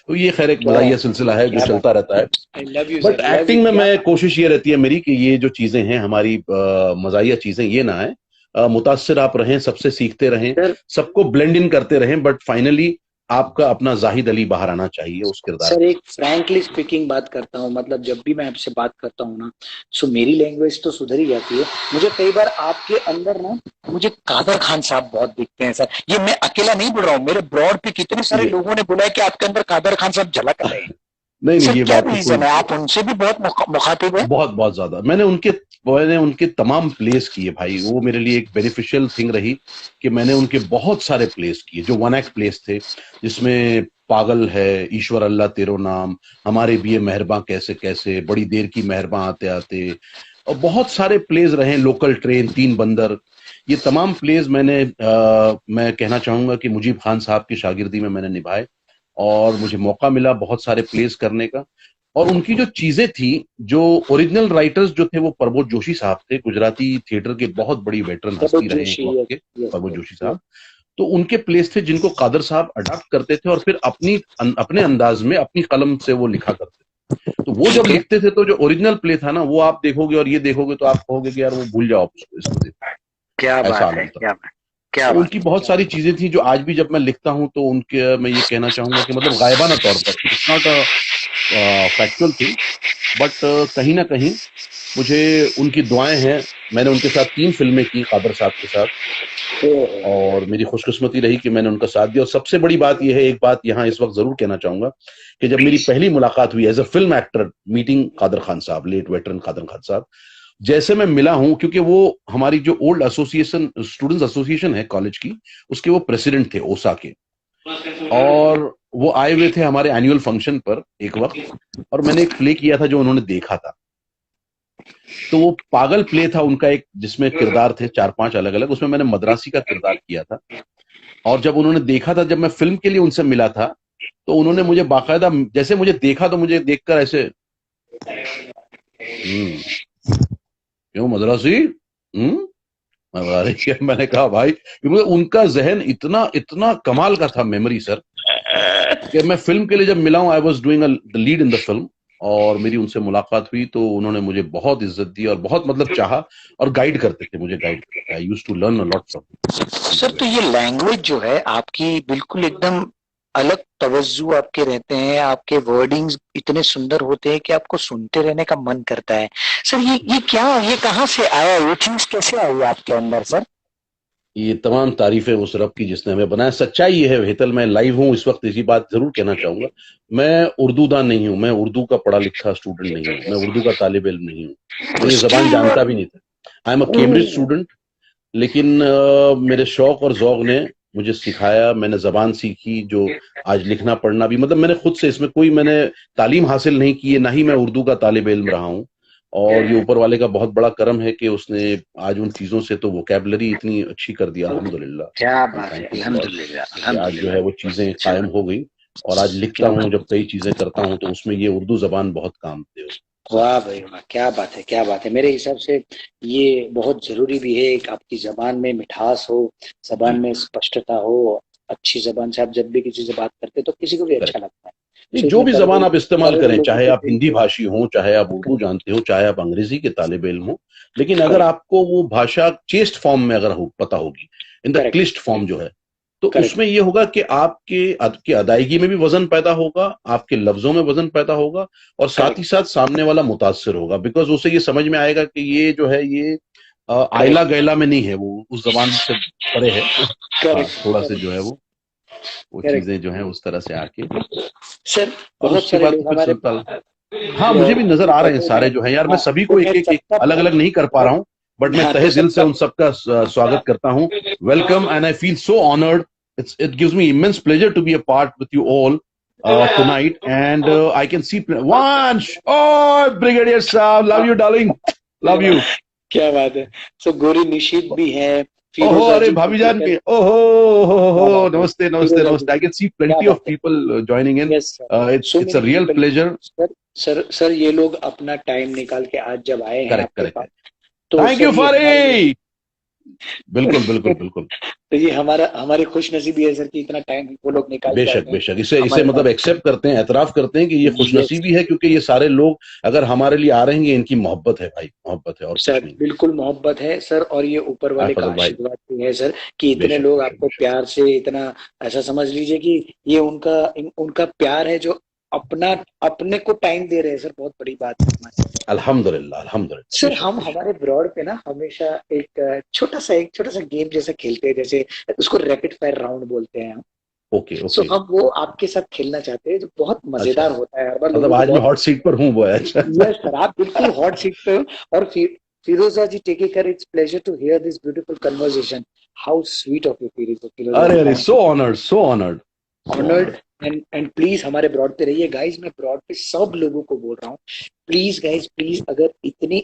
तो ये खैर एक क्या मजाहिया सिलसिला है जो क्या बात। चलता रहता है। I love you but sir, love you, acting में क्या मैं बात। कोशिश ये रहती है मेरी कि ये जो चीजें हैं हमारी मजाहिया चीजें, ये ना है मुतासिर आप रहें, सबसे सीखते रहें, सर सबको ब्लेंड इन करते रहें, बट फाइनली आपका अपना जाहिद अली बाहर आना चाहिए उस किरदार सर में। एक फ्रैंकली स्पीकिंग बात करता हूँ, मतलब जब भी मैं आपसे बात करता हूँ ना, सो मेरी लैंग्वेज तो सुधर ही जाती है। मुझे कई बार आपके अंदर ना, मुझे कादर खान साहब बहुत दिखते हैं सर। ये मैं अकेला नहीं बोल रहा हूँ, मेरे ब्रॉड पे कितने सारे ये लोगों ने बोला है कि आपके अंदर कादर खान साहब झलक रहे हैं। नहीं नहीं, सर ये क्या बात तो रीजन कोई, है, आप उनसे भी बहुत मुखातिब है? बहुत बहुत ज्यादा मैंने उनके तमाम प्लेस किए भाई। वो मेरे लिए एक बेनिफिशियल थिंग रही कि मैंने उनके बहुत सारे प्लेस किए जो वन एक्ट प्लेस थे, जिसमें पागल है, ईश्वर अल्लाह तेरो नाम, हमारे भी ये मेहरबान कैसे कैसे, बड़ी देर की मेहरबान आते आते, और बहुत सारे प्लेस रहे, लोकल ट्रेन, तीन बंदर। ये तमाम प्लेस मैं कहना चाहूंगा कि मुजीब खान साहब की शागिर्दी में मैंने निभाए, और मुझे मौका मिला बहुत सारे प्लेस करने का। और उनकी जो चीजें थी, जो ओरिजिनल राइटर्स जो थे वो प्रबोध जोशी साहब थे, गुजराती थिएटर के बहुत बड़ी वेटरन प्रबोध हस्ती रहे एक जोशी, वक्त यस के, yes Prabodh yes Joshi yes. साहब। तो उनके प्लेस थे जिनको कादर साहब अडॉप्ट करते थे और फिर अपने अंदाज में अपनी कलम से वो लिखा करते थे। तो वो जब ठीक है। लिखते थे तो जो ओरिजिनल प्ले था ना, वो आप देखोगे और ये देखोगे तो आप कहोगे कि यार वो भूल जाओ आप उसको, इसको देखो, क्या ऐसा बात है, आलम था। क्या बात, क्या तो बात उनकी है, बहुत क्या सारी बात। चीजें थी जो आज भी जब मैं लिखता हूं तो उनके, मैं ये कहना चाहूंगा कि मतलब गायबाना तौर पर, it's not a factual thing, but कहीं ना कहीं मुझे उनकी दुआएं हैं। मैंने उनके साथ 3 फिल्में की कादर साहब के साथ, और मेरी खुशकिस्मती रही कि मैंने उनका साथ दिया। और सबसे बड़ी बात यह है, एक बात यहाँ इस वक्त जरूर कहना चाहूंगा, कि जब मेरी प्लीज। पहली मुलाकात हुई as a film actor, meeting Kader Khan sahab, late veteran Kader Khan साहब, जैसे मैं मिला हूं, क्योंकि वो हमारी जो ओल्ड एसोसिएशन, स्टूडेंट्स एसोसिएशन है कॉलेज की, उसके वो प्रेसिडेंट थे ओसा के। और वो आए हुए थे हमारे एनुअल फंक्शन पर एक वक्त, और मैंने एक प्ले किया था जो उन्होंने देखा था। तो वो पागल प्ले था उनका एक, जिसमें किरदार थे 4-5 अलग अलग, उसमें मैंने मद्रासी का किरदार किया था। और जब उन्होंने देखा था, जब मैं फिल्म के लिए उनसे मिला था, तो उन्होंने मुझे बाकायदा, जैसे मुझे देखा तो मुझे देखकर ऐसे, क्यों मद्रासी, अरे क्या, मैंने कहा भाई, क्योंकि उनका जहन इतना इतना कमाल का था, मेमोरी सर, कि मैं फिल्म के लिए जब मिला हूं, I was doing the lead in the film, और मेरी उनसे मुलाकात हुई तो उन्होंने मुझे बहुत इज्जत दी और बहुत मतलब चाहा, और गाइड करते थे, मुझे गाइड करते थे। I used to learn a lot from. Sir तो ये लैंग्वेज जो है आपकी बिल्कुल एकदम अलग तवज्जो आपके रहते हैं, आपके वर्डिंग्स इतने सुंदर होते हैं कि आपको सुनते रहने का मन करता है। सर ये क्या, ये कहाँ से आया, ये चीज कैसे आई आपके अंदर सर? ये तमाम तारीफें उस रब की जिसने हमें बनाया। सच्चाई ये है हेतल, मैं लाइव हूँ इस वक्त, इसी बात जरूर कहना चाहूंगा, मैं उर्दूदान नहीं हूँ, मैं उर्दू का पढ़ा लिखा स्टूडेंट नहीं हूँ, मैं उर्दू का तालिब इल्म नहीं हूँ, मैं ये जबान जानता भी नहीं था। आई एम अ कैम्ब्रिज स्टूडेंट, लेकिन मेरे शौक और ज़ौक ने मुझे सिखाया, मैंने जबान सीखी, जो आज लिखना पढ़ना भी, मतलब मैंने खुद से, इसमें कोई मैंने तालीम हासिल नहीं की है, ना ही मैं उर्दू का तालिब इल्म रहा हूँ। और ये ऊपर वाले का बहुत बड़ा करम है कि उसने आज उन चीजों से तो वोकैबुलरी इतनी अच्छी कर दिया, अल्हम्दुलिल्लाह। क्या बात है, थैंक यू अल्हम्दुलिल्लाह आज जो है वो चीजें कायम हो गई, और आज लिखता हूँ, जब कई चीजें करता हूँ तो उसमें ये उर्दू जबान बहुत काम दे। वाह भाई वाह, क्या बात है, क्या बात है। मेरे हिसाब से ये बहुत जरूरी भी है, एक आपकी जबान में मिठास हो, जबान में स्पष्टता हो। अच्छी जबान से आप जब भी किसी से बात करते हैं तो किसी को भी अच्छा लगता है। नहीं, तो जो इसमें भी जबान आप इस्तेमाल करोड़ों करें, लोगों चाहे के आप दिल हिंदी को भाषी हो, चाहे आप उर्दू जानते हो, चाहे आप अंग्रेजी के तालिब इल्म हो, लेकिन अगर आपको वो भाषा चेस्ट फॉर्म में अगर पता होगी, इन द करेक्ट क्लिष्ट फॉर्म जो है, तो करेक्ट उसमें ये होगा कि आपकी अदायगी में भी वजन पैदा होगा, आपके लफ्जों में वजन पैदा होगा, और साथ ही साथ सामने वाला मुतासिर होगा, बिकॉज उसे ये समझ में आएगा कि ये जो है ये आयला गैला में नहीं है, वो उस जबान से परे है। हाँ, थोड़ा से जो है वो करेक्ट चीजें जो है उस तरह से आके, सर। और बहुत उसके सारे बाद तो लोग फिर हमारे चलता। हाँ, मुझे भी नजर आ रहे हैं बगल सारे में, जो हैं यार, मैं हाँ, सभी तो को एक मैं एक एक सबका अलग अलग नहीं कर पा रहा हूँ, बट मैं हाँ तो तहे दिल से सबका उन सबका स्वागत करता हूँ। Welcome, and I feel so honoured, it gives me immense pleasure to be a part with you all tonight, and I can see Vansh, oh brigadier साहब, love you darling, love you। क्या बात है। सो गोरी निशीत भी है, ओहो, फिरोजा अरे जी भाभी जान टेक्निकल, के, ओहो क्या हो, बात है नमस्ते नमस्ते फिरोजा जी, नमस्ते, आई कैन सी क्या प्लेंटी ऑफ बात है। People joining in। Yes sir, so It's a many real people. pleasure। Sir sir ये लोग अपना टाइम निकाल के आज जब आए हैं करेक्ट आपके करेक्ट पास, करेक्ट, तो थैंक यू सर ये हमारे लिए फॉरी, बिल्कुल बिल्कुल बिल्कुल। तो ये हमारा हमारी खुशनसीबी है सर कि इतना टाइम वो लोग निकाल के बेशक आते हैं बेशक, इसे इसे हमारे मतलब पास। एक्सेप्ट करते हैं, एतराफ करते हैं कि ये यस खुशनसीबी है, क्योंकि ये सारे लोग अगर हमारे लिए आ रहे हैं, ये इनकी मोहब्बत है भाई, मोहब्बत है और कुछ सर, नहीं। बिल्कुल मोहब्बत है सर, और ये ऊपर हाय वाले का फजल भाई, आशीर्वाद भी है सर कि इतने बेशक लोग बेशक आपको बेशक, प्यार से इतना, ऐसा समझ लीजिए कि ये उनका प्यार है जो अपना अपने को टाइम दे रहे हैं सर, बहुत बड़ी बात है हमारे। अल्हम्दुलिल्लाह अल्हम्दुलिल्लाह, सर बेशक हम बेशक। हमारे ब्रॉड पे ना हमेशा एक छोटा सा गेम जैसा खेलते हैं, जैसे उसको रैपिड फायर राउंड बोलते हैं हम। ओके सो ओके, हम वो आपके साथ खेलना चाहते हैं, जो बहुत अच्छा, मजेदार होता है, हर बार मतलब लोगों को आज मैं बहुत। हॉट सीट पर हूँ वो है, अच्छा। यस सर, आप बिल्कुल हॉट सीट पे हो। और Firoza ji, take care, it's pleasure to hear this beautiful conversation. How sweet of you Firoza ji, अरे अरे, thank so you. Honoured, so honoured, so honoured. Honoured. And please हमारे ब्रॉड पे रहिए गाइस, मैं ब्रॉड पे सब लोगों को बोल रहा हूँ, प्लीज गाइस प्लीज, अगर इतने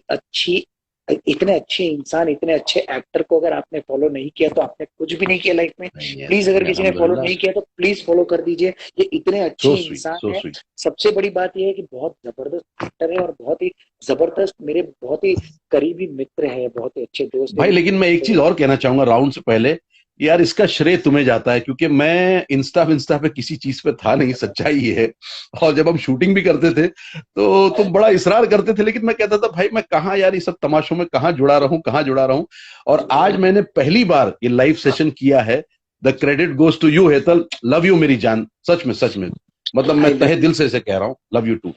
अच्छे इंसान, इतने अच्छे एक्टर को अगर आपने फॉलो नहीं किया तो आपने कुछ भी नहीं किया लाइफ में। नहीं है, प्लीज अगर नहीं, किसी ने फॉलो अल्हम्दुलिल्लाह, नहीं किया तो प्लीज फॉलो कर दीजिए, ये इतने अच्छे सो स्वीट, इंसान सो है। स्वीट। सबसे बड़ी बात यह है कि बहुत जबरदस्त एक्टर है, और बहुत ही जबरदस्त मेरे बहुत ही करीबी मित्र है, बहुत ही अच्छे दोस्त है। भाई लेकिन मैं एक चीज और कहना चाहूंगा राउंड से पहले, यार इसका श्रेय तुम्हें जाता है, क्योंकि मैं इंस्टा पे किसी चीज पे था नहीं, सच्चाई ये है। और जब हम शूटिंग भी करते थे तो तुम बड़ा इसरार करते थे, लेकिन मैं कहता था भाई मैं कहाँ यार, ये सब तमाशों में कहाँ जुड़ा रहूं, कहाँ जुड़ा रहूं। और आज मैंने पहली बार ये लाइव सेशन किया है, the credit goes to you Hetal, love you मेरी जान, सच में, मतलब मैं आई तहे लव दिल से इसे कह रहा हूँ, love you too.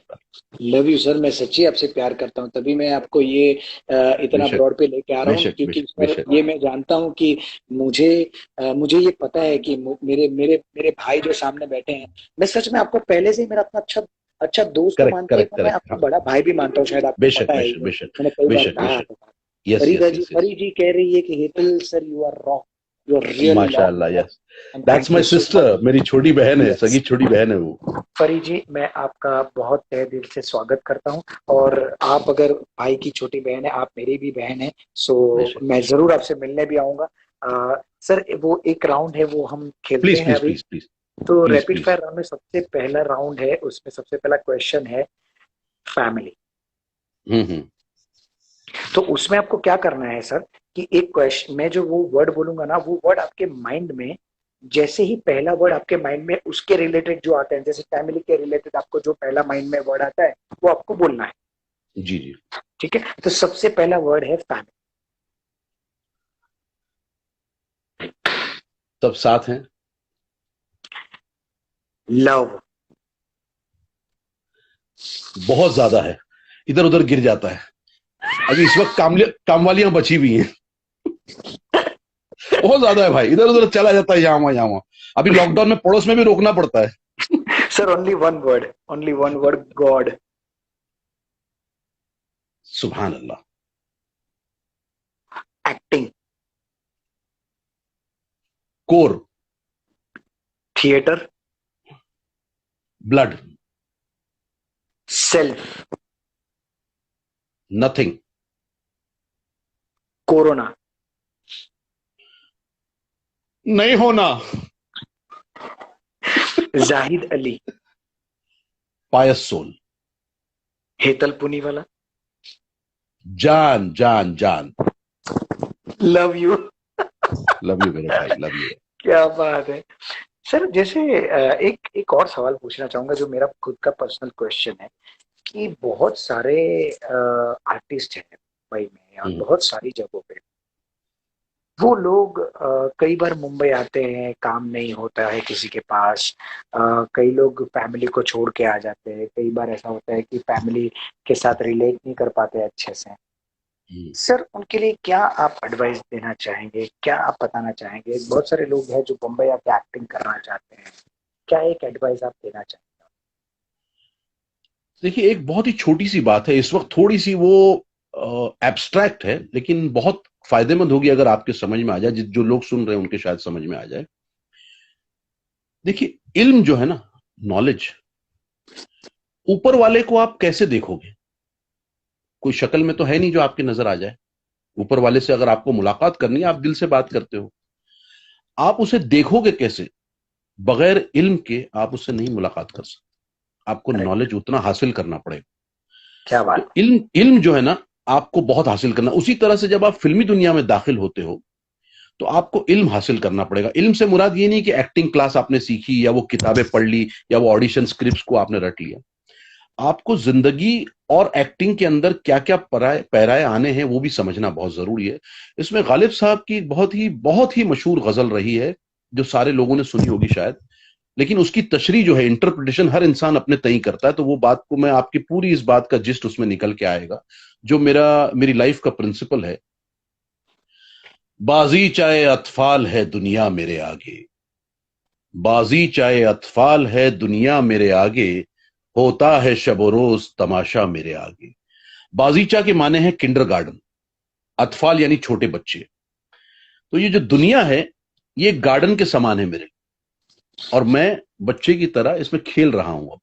Love you sir, मैं सच्ची आपसे प्यार करता हूँ, तभी मैं आपको ये इतना बेशक ब्रॉड पे लेके आ रहा हूँ, बेशक क्योंकि बेशक सर बेशक। ये मैं जानता हूँ कि मुझे मुझे ये पता है कि मेरे मेरे मेरे भाई जो सामने बैठे हैं, मैं सच में आपको पहले से ही मेरा अपना अच्छा अच्छा दोस्त तो करेक्ट मानते करेक्ट हैं, मैं करेक्ट, आपको हाँ, बड़ा भाई भी मानता हूँ, शायद आपको बेशक पता है बेशक ये, बेशक मैंने कई बार बेशक कहा बेशक। है। Yes Farida yes ji, yes yes. Fari ji कह रही है कि Hetal sir you are rock, your real माशाल्लाह, yes, and that's thank my you so sister, मेरी छोटी बहन है, मच। सगी छोटी बहन है वो। परी जी, मैं आपका बहुत तहे दिल से स्वागत करता हूँ, और आप अगर भाई की छोटी बहन है, आप मेरी भी बहन है, सो बेशक, मैं जरूर आपसे मिलने भी आऊंगा। सर, वो एक राउंड है वो हम खेलते प्लीज हैं प्लीज अभी। प्लीज प्लीज तो please rapid please. Fire round में सबसे पहला राउंड है, उसमें सबसे पहला क्वेश्चन है फैमिली। हम्म। तो उसमें आपको क्या करना है सर, कि एक क्वेश्चन, मैं जो वो वर्ड बोलूंगा ना, वो वर्ड आपके माइंड में, जैसे ही पहला वर्ड आपके माइंड में उसके रिलेटेड जो आता है, जैसे फैमिली के रिलेटेड आपको जो पहला माइंड में वर्ड आता है, वो आपको बोलना है। जी जी। ठीक है, तो सबसे पहला वर्ड है फैमिली। सब साथ हैं। लव। बहुत ज्यादा है, इधर उधर गिर जाता है। अभी इस वक्त कामवालियां बची हुई हैं। बहुत ज्यादा है भाई, इधर उधर चला जाता है, यहाँ वहां यहाँ वहां। अभी लॉकडाउन में पड़ोस में भी रोकना पड़ता है। Sir, only one word, god. सुभान अल्लाह। Acting. Core. Theatre. Blood. Self. Nothing. Corona. नहीं होना। जाहिद अली। Pious soul. हेतल पुनीवाला। जान जान जान। Love you. लव यू मेरे भाई, लव यू। क्या बात है सर। जैसे एक एक और सवाल पूछना चाहूंगा, जो मेरा खुद का पर्सनल क्वेश्चन है, कि बहुत सारे आर्टिस्ट हैं मुंबई में और हम्म, बहुत सारी जगहों पे, वो लोग कई बार मुंबई आते हैं, काम नहीं होता है किसी के पास, कई लोग फैमिली को छोड़ के आ जाते हैं, कई बार ऐसा होता है कि फैमिली के साथ रिलेट नहीं कर पाते अच्छे से। हम्म। सर, उनके लिए क्या आप एडवाइस देना चाहेंगे, क्या आप बताना चाहेंगे? बहुत सारे लोग हैं जो मुंबई आके एक्टिंग करना चाहते हैं, क्या एक एडवाइस आप देना चाहेंगे? देखिए, एक बहुत ही छोटी सी बात है, इस वक्त थोड़ी सी वो एब्स्ट्रैक्ट है, लेकिन बहुत फायदेमंद होगी अगर आपके समझ में आ जाए, जो लोग सुन रहे हैं उनके शायद समझ में आ जाए। देखिए, इल्म जो है ना, नॉलेज, ऊपर वाले को आप कैसे देखोगे? कोई शक्ल में तो है नहीं जो आपकी नजर आ जाए। ऊपर वाले से अगर आपको मुलाकात करनी है, आप दिल से बात करते हो, आप उसे देखोगे कैसे? बगैर इल्म के आप उससे नहीं मुलाकात कर सकते। आपको करेक्ट। नॉलेज उतना हासिल करना पड़ेगा। क्या तो बात। इल्म इल्म जो है ना, आपको बहुत हासिल करना। उसी तरह से जब आप फिल्मी दुनिया में दाखिल होते हो, तो आपको इल्म हासिल करना पड़ेगा। इल्म से मुराद ये नहीं कि एक्टिंग क्लास आपने सीखी, या वो किताबें पढ़ ली, या वो ऑडिशन स्क्रिप्ट्स को आपने रट लिया। आपको जिंदगी और एक्टिंग के अंदर क्या क्या पैराए आने हैं, वो भी समझना बहुत जरूरी है। इसमें गालिब साहब की बहुत ही मशहूर गजल रही है, जो सारे लोगों ने सुनी होगी शायद, लेकिन उसकी तशरीह जो है, इंटरप्रिटेशन हर इंसान अपने तय करता है। तो वो बात को मैं आपकी पूरी इस बात का जिस्ट उसमें निकल के आएगा, जो मेरी लाइफ का प्रिंसिपल है। बाजी चाहे अतफाल है दुनिया मेरे आगे, बाजी चाहे अतफाल है दुनिया मेरे आगे, होता है शब रोज तमाशा मेरे आगे। बाजीचा के माने हैं किंडर गार्डन, अतफाल यानी छोटे बच्चे। तो ये जो दुनिया है, ये गार्डन के समान है मेरे, और मैं बच्चे की तरह इसमें खेल रहा हूं अब।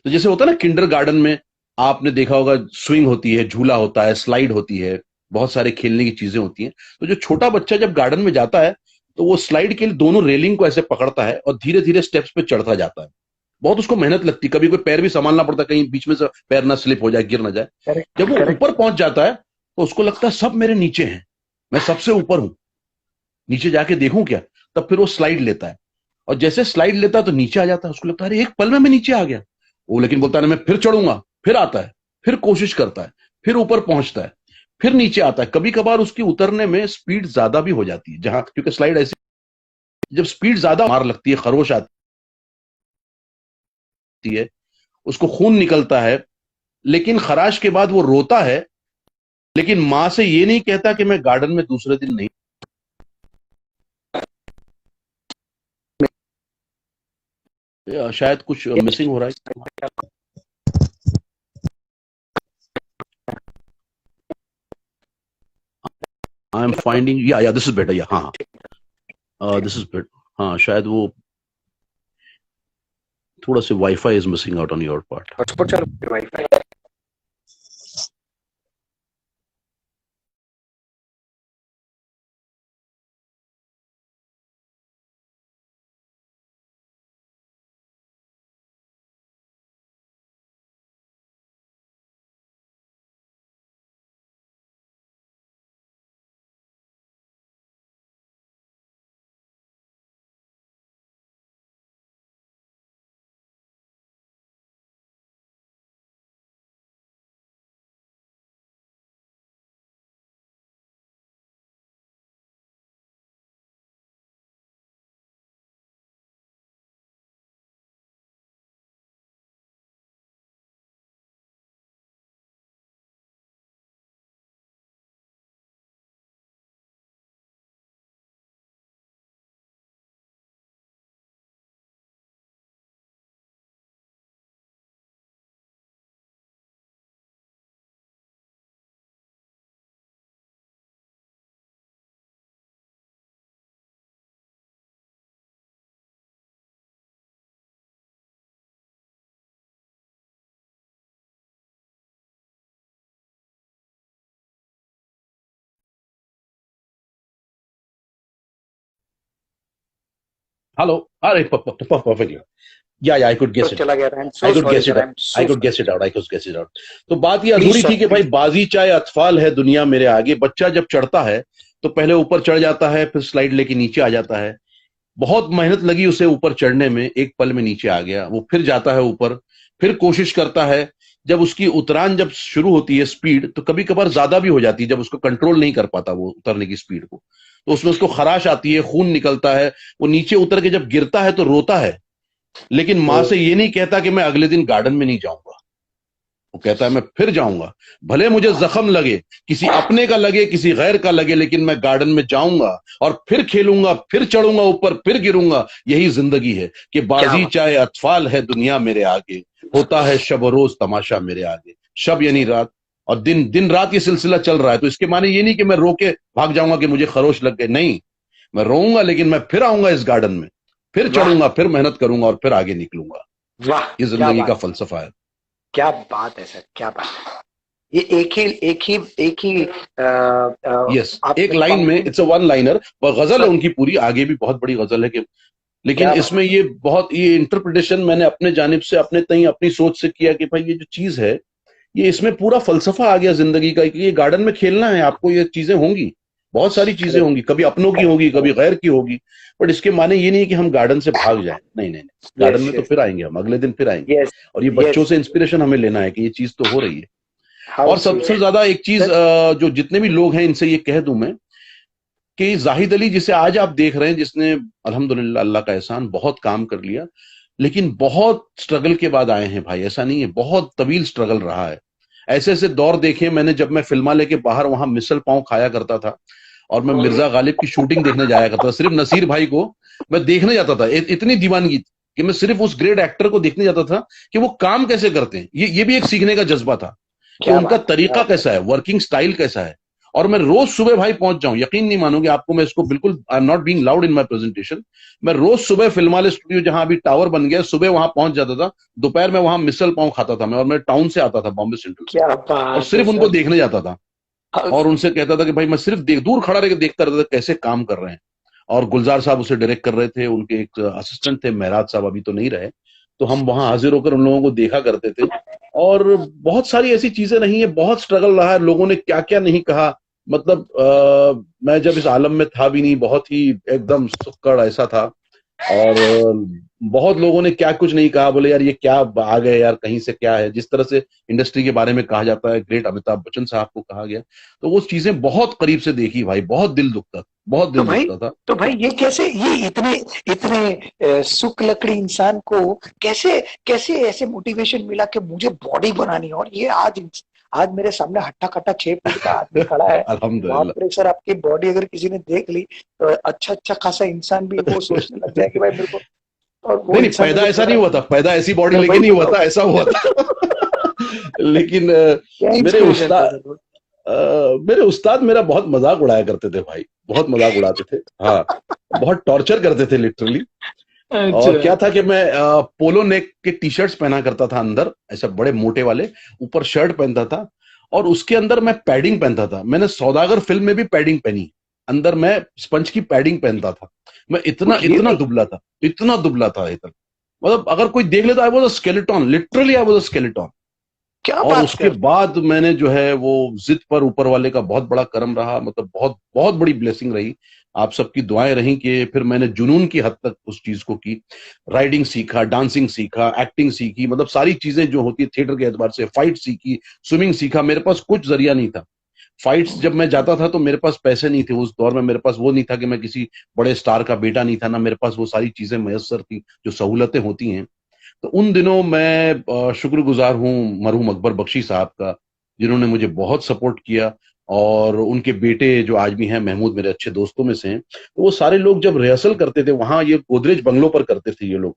तो जैसे होता है ना किंडर गार्डन में, आपने देखा होगा, स्विंग होती है, झूला होता है, स्लाइड होती है, बहुत सारे खेलने की चीजें होती हैं। तो जो छोटा बच्चा जब गार्डन में जाता है, तो वो स्लाइड के लिए दोनों रेलिंग को ऐसे पकड़ता है और धीरे धीरे स्टेप्स पे चढ़ता जाता है। बहुत उसको मेहनत लगती है, कभी कोई पैर भी संभालना पड़ता है, कहीं बीच में से पैर ना स्लिप हो जाए, गिर ना जाए। करेक्ट जब वो करेक्ट। ऊपर पहुंच जाता है, तो उसको लगता है सब मेरे नीचे हैं, मैं सबसे ऊपर हूं, नीचे जाके देखूं क्या। तब फिर वो स्लाइड लेता है, और जैसे स्लाइड लेता है तो नीचे आ जाता है। उसको लगता है अरे एक पल में मैं नीचे आ गया। वो लेकिन बोलता है ना, मैं फिर चढ़ूंगा, फिर आता है, फिर कोशिश करता है, फिर ऊपर पहुंचता है, फिर नीचे आता है। कभी कभार उसकी उतरने में स्पीड ज्यादा भी हो जाती है, जहां क्योंकि स्लाइड ऐसी, जब स्पीड ज्यादा मार लगती है, खरोश आती है, उसको खून निकलता है, लेकिन खराश के बाद वो रोता है, लेकिन मां से ये नहीं कहता कि मैं गार्डन में दूसरे दिन नहीं। शायद कुछ मिसिंग हो रहा है। आई एम फाइंडिंग, या दिस इज बेटर, या हाँ हाँ। दिस इज बिट, हाँ शायद वो थोड़ा सा wifi is missing out on your part. Hotspot चालू वाईफाई। हेलो, अरे perfectly, yeah I could guess it, चला गया। I am I so could sorry guess sir, it, I am I so could guess it out, I could guess it out. तो बात ये please अधूरी थी sir, कि भाई प्लीज। बाजी चाहे अतफाल है दुनिया मेरे आगे। बच्चा जब चढ़ता है तो पहले ऊपर चढ़ जाता है, फिर स्लाइड लेके नीचे आ जाता है। बहुत मेहनत लगी उसे ऊपर चढ़ने में, एक पल में नीचे आ गया। वो फिर जाता है ऊपर, फिर कोशिश करता है। जब उसकी उतरान जब शुरू होती है स्पीड, तो कभी कभार ज्यादा भी हो जाती है, जब उसको कंट्रोल नहीं कर पाता वो उतरने की स्पीड को, तो उसमें उसको खराश आती है, खून निकलता है। वो नीचे उतर के जब गिरता है तो रोता है, लेकिन मां से ये नहीं कहता कि मैं अगले दिन गार्डन में नहीं जाऊंगा। वो कहता है मैं फिर जाऊंगा, भले मुझे जख्म लगे, किसी अपने का लगे, किसी गैर का लगे, लेकिन मैं गार्डन में जाऊंगा और फिर खेलूंगा, फिर चढ़ूंगा ऊपर, फिर गिरूंगा। यही जिंदगी है कि बाजी चाहे अतफाल है दुनिया मेरे आगे, होता है शब रोज तमाशा मेरे आगे। शब यानी रात, और दिन, दिन रात ये सिलसिला चल रहा है। तो इसके माने ये नहीं कि मैं रो के भाग जाऊंगा कि मुझे खरोश लग गए, नहीं, मैं रोऊंगा लेकिन मैं फिर आऊंगा इस गार्डन में, फिर चढ़ूंगा, फिर मेहनत करूंगा और फिर आगे निकलूंगा। वाह, ये जिंदगी का फलसफा है। क्या बात है सर, क्या बात है। ये एक ही यस, एक लाइन में, इट्स अ वन लाइनर, गजल है उनकी पूरी, आगे भी बहुत बड़ी गजल है कि, लेकिन इसमें ये बहुत, ये इंटरप्रिटेशन मैंने अपने जानिब से, अपने तई, अपनी सोच से किया कि भाई ये जो चीज है, ये इसमें पूरा फलसफा आ गया जिंदगी का कि ये गार्डन में खेलना है आपको, ये चीजें होंगी, बहुत सारी चीजें होंगी, कभी अपनों की होगी, कभी गैर की होगी, बट इसके माने ये नहीं कि हम गार्डन से भाग जाएं, नहीं नहीं नहीं, गार्डन में तो फिर आएंगे हम, अगले दिन फिर आएंगे। और ये बच्चों से इंस्पिरेशन हमें लेना है कि ये चीज तो हो रही है। और सबसे ज्यादा एक चीज जो जितने भी लोग हैं इनसे ये कह दूं मैं कि जाहिद अली जिसे आज आप देख रहे हैं, जिसने अल्हम्दुलिल्लाह अल्लाह का एहसान बहुत काम कर लिया, लेकिन बहुत स्ट्रगल के बाद आए हैं भाई, ऐसा नहीं है, बहुत तवील स्ट्रगल रहा है। ऐसे ऐसे दौर देखे मैंने, जब मैं फिल्मा लेके बाहर वहां मिसल पाव खाया करता था और मैं मिर्जा गालिब की शूटिंग देखने जाया करता था, सिर्फ नसीर भाई को मैं देखने जाता था, इतनी दीवानगी थी कि मैं सिर्फ उस ग्रेट एक्टर को देखने जाता था कि वो काम कैसे करते हैं। ये भी एक सीखने का जज्बा था कि उनका तरीका कैसा है, वर्किंग स्टाइल कैसा है। और मैं रोज सुबह भाई पहुंच जाऊं, यकीन नहीं मानोगे आपको, मैं इसको बिल्कुल, I am not being loud in my presentation, मैं रोज सुबह फिल्म वाले स्टूडियो जहां अभी टावर बन गया, सुबह वहां पहुंच जाता था, दोपहर में वहां मिसल पाव खाता था मैं, और मैं टाउन से आता था, बॉम्बे सेंट्रल से, और सिर्फ उनको देखने जाता था और उनसे कहता था कि भाई मैं सिर्फ दूर खड़ा रहकर देखता रहता था कैसे काम कर रहे हैं। और गुलजार साहब उसे डायरेक्ट कर रहे थे, उनके एक असिस्टेंट थे महराज साहब, अभी तो नहीं रहे, तो हम वहां हाजिर होकर उन लोगों को देखा करते थे। और बहुत सारी ऐसी चीजें रही है, बहुत स्ट्रगल रहा है, लोगों ने क्या क्या नहीं कहा, मतलब मैं जब इस आलम में था भी नहीं, बहुत ही एकदम सुक्कड़ ऐसा था, और बहुत लोगों ने क्या कुछ नहीं कहा, बोले यार ये क्या आ गए यार कहीं से, क्या है, जिस तरह से इंडस्ट्री के बारे में कहा जाता है, ग्रेट अमिताभ बच्चन साहब को कहा गया, तो वो चीजें बहुत करीब से देखी भाई, बहुत दिल दुखता, बहुत दिल दुखता था। तो भाई ये कैसे, ये इतने इतने सुख लकड़ी इंसान को कैसे कैसे ऐसे मोटिवेशन मिला कि मुझे बॉडी बनानी है, और ये आज मेरे सामने हट्टा कट्टा 6 फीट का आदमी खड़ा है। अल्हम्दुलिल्लाह सर, आपकी बॉडी अगर किसी ने देख ली तो अच्छा खासा इंसान भी वो सोचने लग जाए कि भाई मेरे को, और वो नहीं, पैदा ऐसा नहीं हुआ था, पैदा ऐसी बॉडी लेके नहीं हुआ था, ऐसा हुआ था लेकिन मेरे उस्ताद, मेरे उस्ताद मेरा बहुत मजाक उड़ाया करते थे भाई, बहुत मजाक उड़ाते थे। हाँ, बहुत टॉर्चर करते थे लिटरली। और अच्छा। क्या था कि मैं पोलो नेक के टी शर्ट्स पहना करता था, अंदर ऐसे बड़े मोटे वाले, ऊपर शर्ट पहनता था, और उसके अंदर मैं पैडिंग पहनता था। मैंने सौदागर फिल्म में भी पैडिंग पहनी, अंदर मैं स्पंज की पैडिंग पहनता था। मैं इतना इतना रियली? दुबला था, इतना दुबला था, इतना, मतलब अगर कोई देख लेता, I was a skeleton, literally I was a skeleton. क्या और बात उसके कर। बाद मैंने जो है वो जिद पर ऊपर वाले का बहुत बड़ा करम रहा, मतलब बहुत बहुत बड़ी ब्लेसिंग रही, आप सबकी दुआएं रही, कि फिर मैंने जुनून की हद तक उस चीज को की। राइडिंग सीखा, डांसिंग सीखा, एक्टिंग सीखी, मतलब सारी चीजें जो होती है थिएटर के एतबार से, फाइट सीखी, स्विमिंग सीखा। मेरे पास कुछ जरिया नहीं था। फाइट्स जब मैं जाता था तो मेरे पास पैसे नहीं थे उस दौर में, मेरे पास वो नहीं था कि मैं किसी बड़े स्टार का बेटा नहीं था ना, मेरे पास वो सारी चीजें मैसर थी जो सहूलतें होती हैं। तो उन दिनों मैं शुक्रगुजार हूँ मरहूम अकबर बख्शी साहब का, जिन्होंने मुझे बहुत सपोर्ट किया। और उनके बेटे जो आज भी हैं, महमूद, मेरे अच्छे दोस्तों में से हैं। तो वो सारे लोग जब रिहर्सल करते थे वहां, ये गोदरेज बंगलों पर करते थे ये लोग,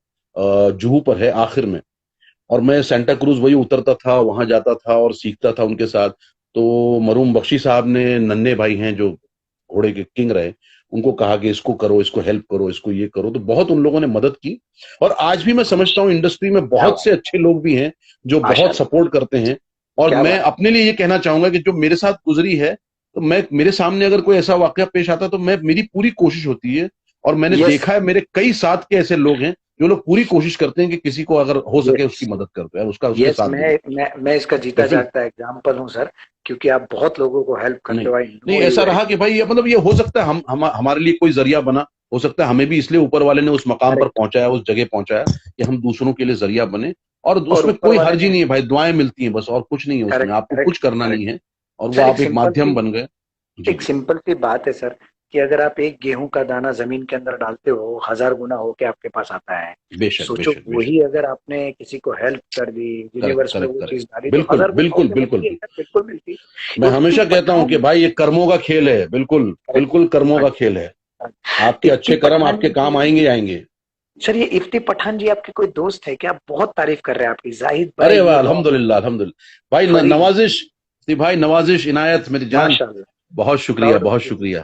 जुहू पर है आखिर में, और मैं सेंटा क्रूज वही उतरता था, वहां जाता था और सीखता था उनके साथ। तो मरहूम बख्शी साहब ने, नन्हे भाई हैं जो घोड़े के किंग रहे, उनको कहा कि इसको करो, इसको हेल्प करो, इसको ये करो, तो बहुत उन लोगों ने मदद की। और आज भी मैं समझता हूँ इंडस्ट्री में क्या बहुत बात। से अच्छे लोग भी हैं जो बहुत माशाल्लाह। सपोर्ट करते हैं। और क्या मैं बात। अपने लिए ये कहना चाहूंगा कि जो मेरे साथ गुजरी है, तो मैं, मेरे सामने अगर कोई ऐसा वाकया पेश आता तो मैं, मेरी पूरी कोशिश होती है, और मैंने यस। देखा है मेरे कई साथ के ऐसे लोग हैं जो लोग पूरी कोशिश करते हैं कि किसी को अगर हो सके यस। उसकी मदद कर दो यार, उसका, उसके यस, साथ दे दो। मैं इसका जीता डेफिनेट। जागता एग्जाम्पल हूँ सर, क्योंकि आप बहुत लोगों को हेल्प करते नहीं, हो। आई नहीं, नो यू ऐसा वेरी। रहा कि भाई ये, मतलब ये हो सकता है हम हमारे लिए कोई जरिया बना, हो सकता है हमें भी इसलिए ऊपर वाले ने उस मकाम पर करेक्ट। पहुंचाया, उस जगह पहुंचाया कि हम दूसरों के लिए जरिया बने। और और उसमें ऊपर कोई वाले हर्ज ही ने। नहीं है भाई, दुआएं मिलती हैं बस, और कुछ नहीं है उसमें, करेक्ट, आपको करेक्ट, कुछ करना करेक्ट। नहीं है, और वो सर एक आप एक सिंपल माध्यम सी, बन गए। जी। एक सिंपल सी बात है सर, कि अगर आप एक गेहूं का दाना जमीन के अंदर डालते हो, 1000 गुना होके आपके पास आता है। बेशक, सोचो बेशक, बेशक। वही अगर आपने किसी को हेल्प कर दी, करेक्ट, यूनिवर्स में करेक्ट, वो करेक्ट। चीज डाली, तो बिल्कुल, 1000 गुना बिल्कुल, होके बिल्कुल। मिलती है सर, बिल्कुल मिलती मैं है। इफ्ती हमेशा कहता हूं कि पठान। भाई ये कर्मों का खेल है, बिल्कुल, बिल्कुल कर्मों का खेल है। आपके इफ्ती अच्छे कर्म पठान आपके काम जी। आएंगे ही आएंगे। सर ये इफ्ती पठान जी आपके कोई दोस्त है क्या? बहुत तारीफ कर रहे हैं आपकी, जाहिद अरे भाई वाह, ये बहुत। अल्हम्दुलिल्लाह, अल्हम्दुलिल्लाह भाई, फरी। नवाजिश थी भाई, नवाजिश, इनायत, मेरी जान, माशाल्लाह। बहुत शुक्रिया, प्राउड ऑफ बहुत यू। शुक्रिया।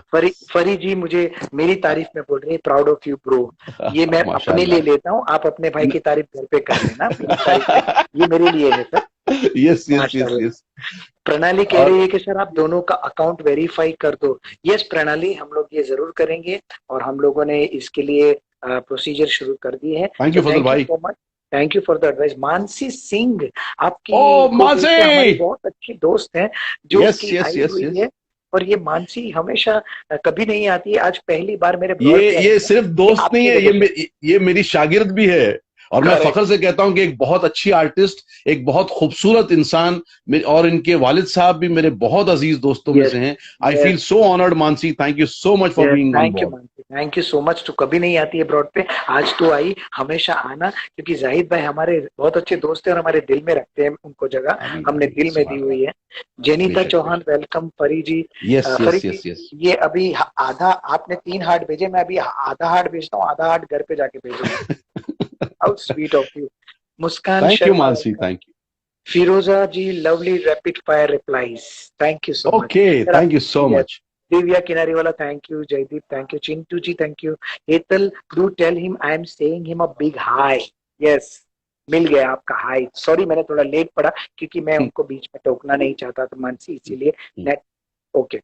फरी जी मुझे मेरी तारीफ में बोल रही है, प्राउड ऑफ यू ब्रो। ये मैं अपने लिए माशाल्लाह। लेता हूँ, आप अपने भाई की तारीफ घर पे कर लेना, मेरी तारीफ नहीं, ये मेरे लिए है सर। यस, यस, यस, माशाल्लाह। यस। प्रणाली कह और रही है कि सर आप दोनों का अकाउंट वेरीफाई कर दो। यस प्रणाली, हम लोग ये जरूर करेंगे, और हम लोगों ने इसके लिए प्रोसीजर शुरू कर दी है। Thank so you Fazal thank you भाई। So much. Thank you for the advice. Mansi Singh ओ आपकी को मासे। बोलते हैं, हमारी बहुत अच्छी दोस्त हैं, जो यस, उसकी यस, आई यस, हुई यस। है। और ये मानसी हमेशा कभी नहीं आती है, आज पहली बार मेरे ब्लॉग ये पे आई ये है, सिर्फ कि दोस्त नहीं आपकी है, वजह से। ये मेरी शागिर्द भी है। और मैं करेक्ट। फख्र से कहता हूं कि एक बहुत अच्छी आर्टिस्ट, एक बहुत खूबसूरत इंसान, और इनके वालिद साहब भी मेरे बहुत अजीज दोस्तों में यस। से हैं। I feel yes. So honoured Mansi, thank you so much for being on thank you board. Mansi, thank you so much. तो कभी नहीं आती है ब्रॉड पे, आज तो आई, हमेशा आना, क्योंकि जाहिद भाई हमारे बहुत अच्छे दोस्त हैं और हमारे दिल में रखते हैं उनको जगह, आमीन, हमने आमीन, दिल में दी सुभान हुई अल्लाह। है। जेनिता बेशक, चौहान बेशक। वेलकम। फरी जी। यस, फरी यस, जी, यस, यस। ये अभी आधा आपने 3 हार्ट भेजे, मैं अभी आधा हार्ट भेजता हूँ, आधा हार्ट घर पे जाके भेजूंगा। How sweet of you. Muskan thank you Sharma Mansi, welcome. Thank Firoza ji lovely rapid fire replies. Thank you so you. Much okay, sir. Thank you so Yes. Much. Divya Kinariwala thank you, Jaydeep thank you, Chintu ji thank you, Hetal do tell him I am saying him a big hi. Yes, मिल गया आपका high. Sorry मैंने थोड़ा late पड़ा, क्योंकि मैं उनको बीच में टोकना नहीं चाहता था मानसी, इसीलिए नेट। ओके।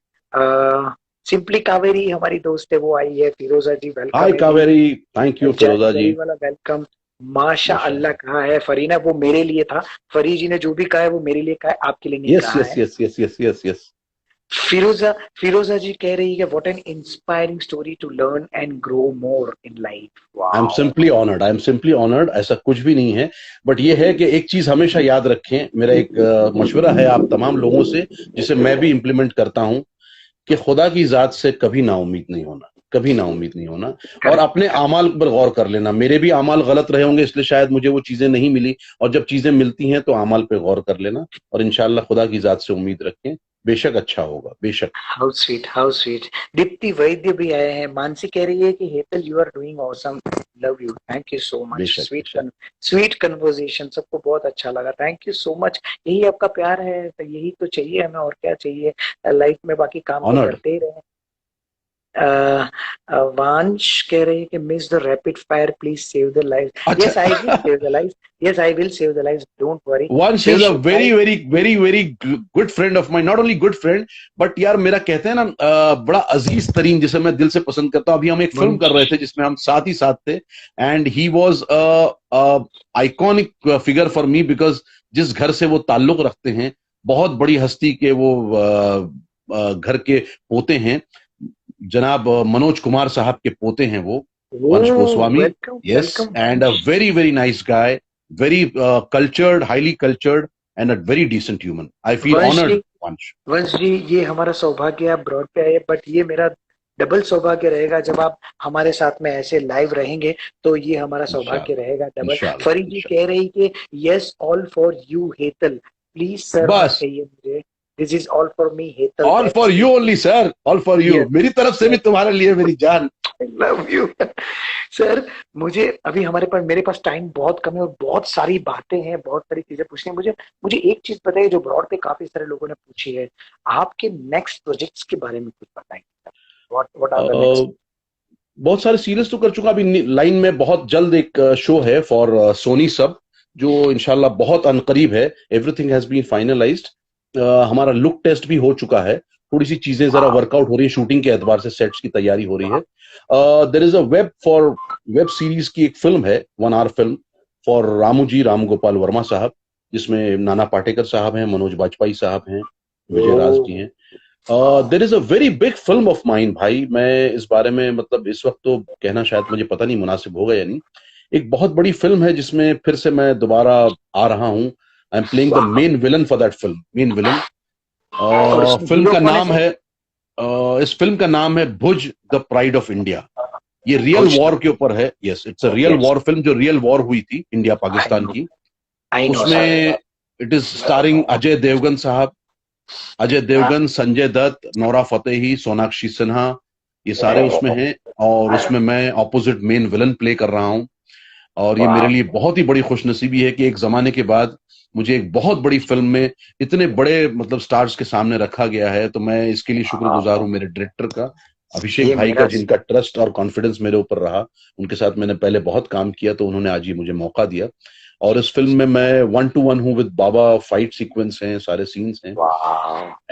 सिंपली कावेरी हमारी दोस्त है, वो आई है। फिरोजा जी हाय वेलकम है जी। कावेरी, थैंक यू फिरोजा जी। जरी वाला वेलकम। माशा अल्लाह माशाल्लाह। कहा है, फरीना वो मेरे लिए था। फरी जी ने जो भी कहा है वो मेरे लिए कहा है, आपके लिए नहीं यस, कहा यस, है। Yes, yes, yes, yes, yes. Firoza Firoza ji कह रही है, what an inspiring story to learn and grow more in life. I am wow. Simply honoured, I am simply honoured, ऐसा कुछ भी नहीं है। बट ये है कि एक चीज हमेशा याद रखें, मेरा एक मशवरा है आप तमाम लोगों से, जिसे मैं भी इम्प्लीमेंट करता हूं, कि खुदा की जात से कभी नाउम्मीद नहीं होना, कभी नाउम्मीद नहीं होना। और करेक्ट। अपने आमाल पर गौर कर लेना। मेरे भी आमाल गलत रहे होंगे, इसलिए शायद मुझे वो चीजें नहीं मिली, और जब चीजें मिलती हैं तो आमाल पे गौर कर लेना, और इंशाअल्लाह खुदा की जात से उम्मीद रखें, बेशक अच्छा होगा, बेशक। How sweet, how sweet. Deepti Vaidya भी आए हैं। मानसी कह रही है कि Hetal you are doing awesome, love you, thank you so much. बेशक बेशक। स्वीट कन्वर्सेशन, सबको बहुत अच्छा लगा, थैंक यू सो मच। यही आपका प्यार है, तो यही तो चाहिए हमें, और क्या चाहिए लाइफ में, बाकी काम तो ऑनर्ड। करते ही रहे। वांश कह रही है कि miss the rapid fire, please save the life. अच्छा। Yes I will save the life, yes I will save the life, don't worry. Vansh is a very very very very good friend of mine, not only good friend but यार मेरा कहते हैं ना बड़ा अजीज तरीन, जिसे मैं दिल से पसंद करता हूँ। अभी हम एक फिल्म कर रहे थे जिसमें हम साथ ही साथ थे, and he was iconic figure for me, because जिस घर से वो ताल्लुक रखते हैं, बहुत बड़ी हस्ती के वो घर के पोते हैं, जनाब मनोज कुमार साहब के पोते हैं वो, वंश Goswami. Welcome yes, welcome and a very very nice guy, very cultured, highly cultured, and a very decent human. I feel honored, Vansh. वंश जी, ये हमारा सौभाग्य आप ब्रॉड पे आए, बट ये मेरा डबल सौभाग्य रहेगा जब आप हमारे साथ में ऐसे लाइव रहेंगे, तो ये हमारा सौभाग्य रहेगा डबल। इंशाल्लाह, फरी जी कह रही कि yes all for you Hetal, please sir मत बस कहिए मुझे, this is all for me Hetal, all for you only sir, all for you. Yes. मेरी तरफ से भी तुम्हारे लिए मेरी जान। I love you sir. मुझे अभी मेरे पास टाइम बहुत कम है और बहुत सारी बातें हैं, बहुत सारी चीजें पूछनी है। मुझे एक चीज बताइए जो ब्रॉड पे काफी सारे लोगों ने पूछी है, आपके नेक्स्ट प्रोजेक्ट्स के बारे में कुछ बताएंगे। What are the next? बहुत सारे सीरीज तो कर चुका, अभी लाइन में बहुत जल्द एक शो है फॉर सोनी सब, जो इंशाल्लाह बहुत अनकरीब है। एवरीथिंग हैज बीन फाइनलाइज्ड, हमारा लुक टेस्ट भी हो चुका है, थोड़ी सी चीजें जरा वर्कआउट हो रही है, शूटिंग के एतबार से सेट्स की तैयारी हो रही है। There is a web series की एक फिल्म है, 1 hour film for Ram Gopal Varma sahab, जिसमें नाना पाटेकर साहब हैं, मनोज बाजपेयी साहब हैं, विजय राज जी हैं। There is a very big film of mine भाई, मैं इस बारे में मतलब इस वक्त तो कहना शायद मुझे पता नहीं मुनासिब होगा या नहीं। एक बहुत बड़ी फिल्म है जिसमें फिर से मैं दोबारा आ रहा हूँ। I am playing the main villain for that film, main villain. Film का नाम है इस फिल्म का नाम है Bhuj the pride of India. ये रियल वॉर के ऊपर है। Yes, it's a real war film, जो रियल वॉर हुई थी इंडिया पाकिस्तान की। उसमें it is starring Ajay Devgn sahab, Ajay Devgn, Sanjay Dutt, Nora Fatehi, Sonakshi Sinha, ये सारे उसमें हैं, और उसमें मैं ऑपोजिट मेन विलन प्ले कर रहा हूं। और ये मेरे लिए बहुत ही बड़ी खुशनसीबी है कि एक जमाने के बाद मुझे एक बहुत बड़ी फिल्म में इतने बड़े मतलब स्टार्स के सामने रखा गया है, तो मैं इसके लिए शुक्रगुजार हूं मेरे डायरेक्टर का, अभिषेक भाई का, जिनका ट्रस्ट और कॉन्फिडेंस मेरे ऊपर रहा। उनके साथ मैंने पहले बहुत काम किया, तो उन्होंने आज ये मुझे मौका दिया। और इस फिल्म में मैं 1-to-1 हूँ विद बाबा, फाइट सीक्वेंस हैं, सारे सीन्स हैं,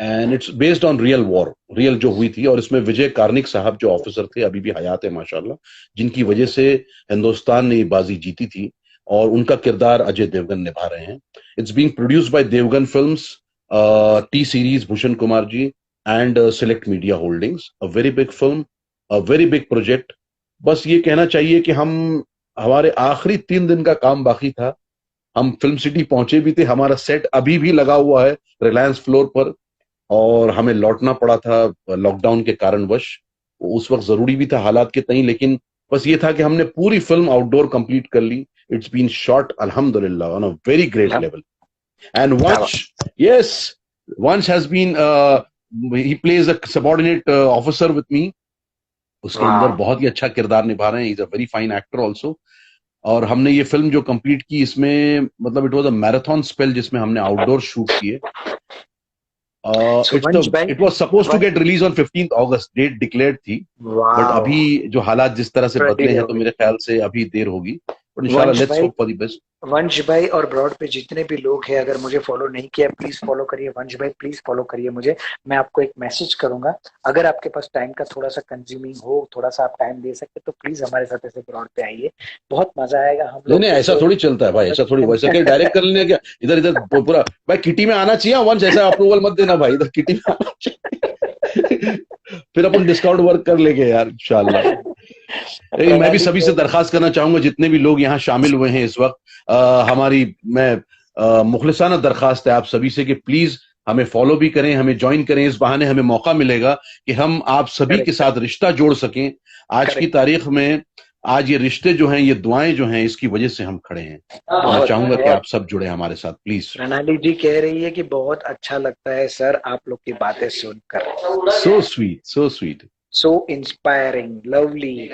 and it's based on real war, real जो हुई थी। और इसमें विजय कार्निक साहब जो ऑफिसर थे, अभी भी हयात है माशाल्लाह, जिनकी वजह से हिंदुस्तान ने ये बाजी जीती थी, और उनका किरदार अजय देवगन निभा रहे हैं। It's being produced by Devgn Films, T Series Bhushan Kumar ji, and Select Media Holdings. A very big film, a very big project. बस ये कहना चाहिए कि हमारे आखिरी 3 दिन का काम बाकी था। हम फिल्म सिटी पहुंचे भी थे, हमारा सेट अभी भी लगा हुआ है रिलायंस फ्लोर पर, और हमें लौटना पड़ा था लॉकडाउन के कारणवश। उस वक्त जरूरी भी था हालात के तई, लेकिन बस ये था कि हमने पूरी फिल्म आउटडोर कंप्लीट कर ली। इट्स बीन शॉट अल्हम्दुलिल्लाह on a very great level. And Vansh has been, he plays a subordinate officer with me. उसके अंदर बहुत ही अच्छा किरदार निभा रहे हैं, is a very fine actor also. और हमने ये फिल्म जो कंप्लीट की, इसमें मतलब it was a marathon spell, जिसमें हमने आउटडोर शूट किए। It was suppose to get release on 15th August, date declared थी, बट अभी जो हालात जिस तरह से बदले हैं, तो मेरे ख्याल से अभी देर होगी, बट इंशाल्लाह let's hope for the best. वंश भाई और ब्रॉड पे जितने भी लोग हैं, अगर मुझे फॉलो नहीं किया प्लीज फॉलो करिए। वंश भाई प्लीज फॉलो करिए मुझे, मैं आपको एक मैसेज करूंगा। अगर आपके पास टाइम का थोड़ा सा कंज्यूमिंग हो, थोड़ा सा आप टाइम दे सकते, तो प्लीज हमारे साथ ऐसे ब्रॉड पे आइए, बहुत मजा आएगा। हम लोग नहीं, ऐसा थोड़ी चलता है भाई, ऐसा थोड़ी, वैसा क्या डायरेक्ट कर लेने क्या, इधर इधर पूरा भाई किटी में आना चाहिए। वंश ऐसा अप्रूवल मत देना भाई, इधर किटी में आना चाहिए। फिर अपन डिस्काउंट वर्क कर लेंगे यार इंशाल्लाह। लेकिन मैं भी सभी से दरखास्त करना चाहूंगा, जितने भी लोग यहाँ शामिल हुए हैं इस वक्त, मुखलिसाना दरखास्त है आप सभी से कि प्लीज हमें फॉलो भी करें, हमें ज्वाइन करें। इस बहाने हमें मौका मिलेगा कि हम आप सभी के साथ रिश्ता जोड़ सकें। आज की तारीख में आज ये रिश्ते जो हैं, ये दुआएं जो हैं, इसकी वजह से हम खड़े हैं। मैं चाहूंगा कि आप सब जुड़े हमारे साथ प्लीज। प्रणाली जी कह रही है कि बहुत अच्छा लगता है सर आप लोग की बातें सुनकर। So sweet, so sweet, so inspiring, lovely.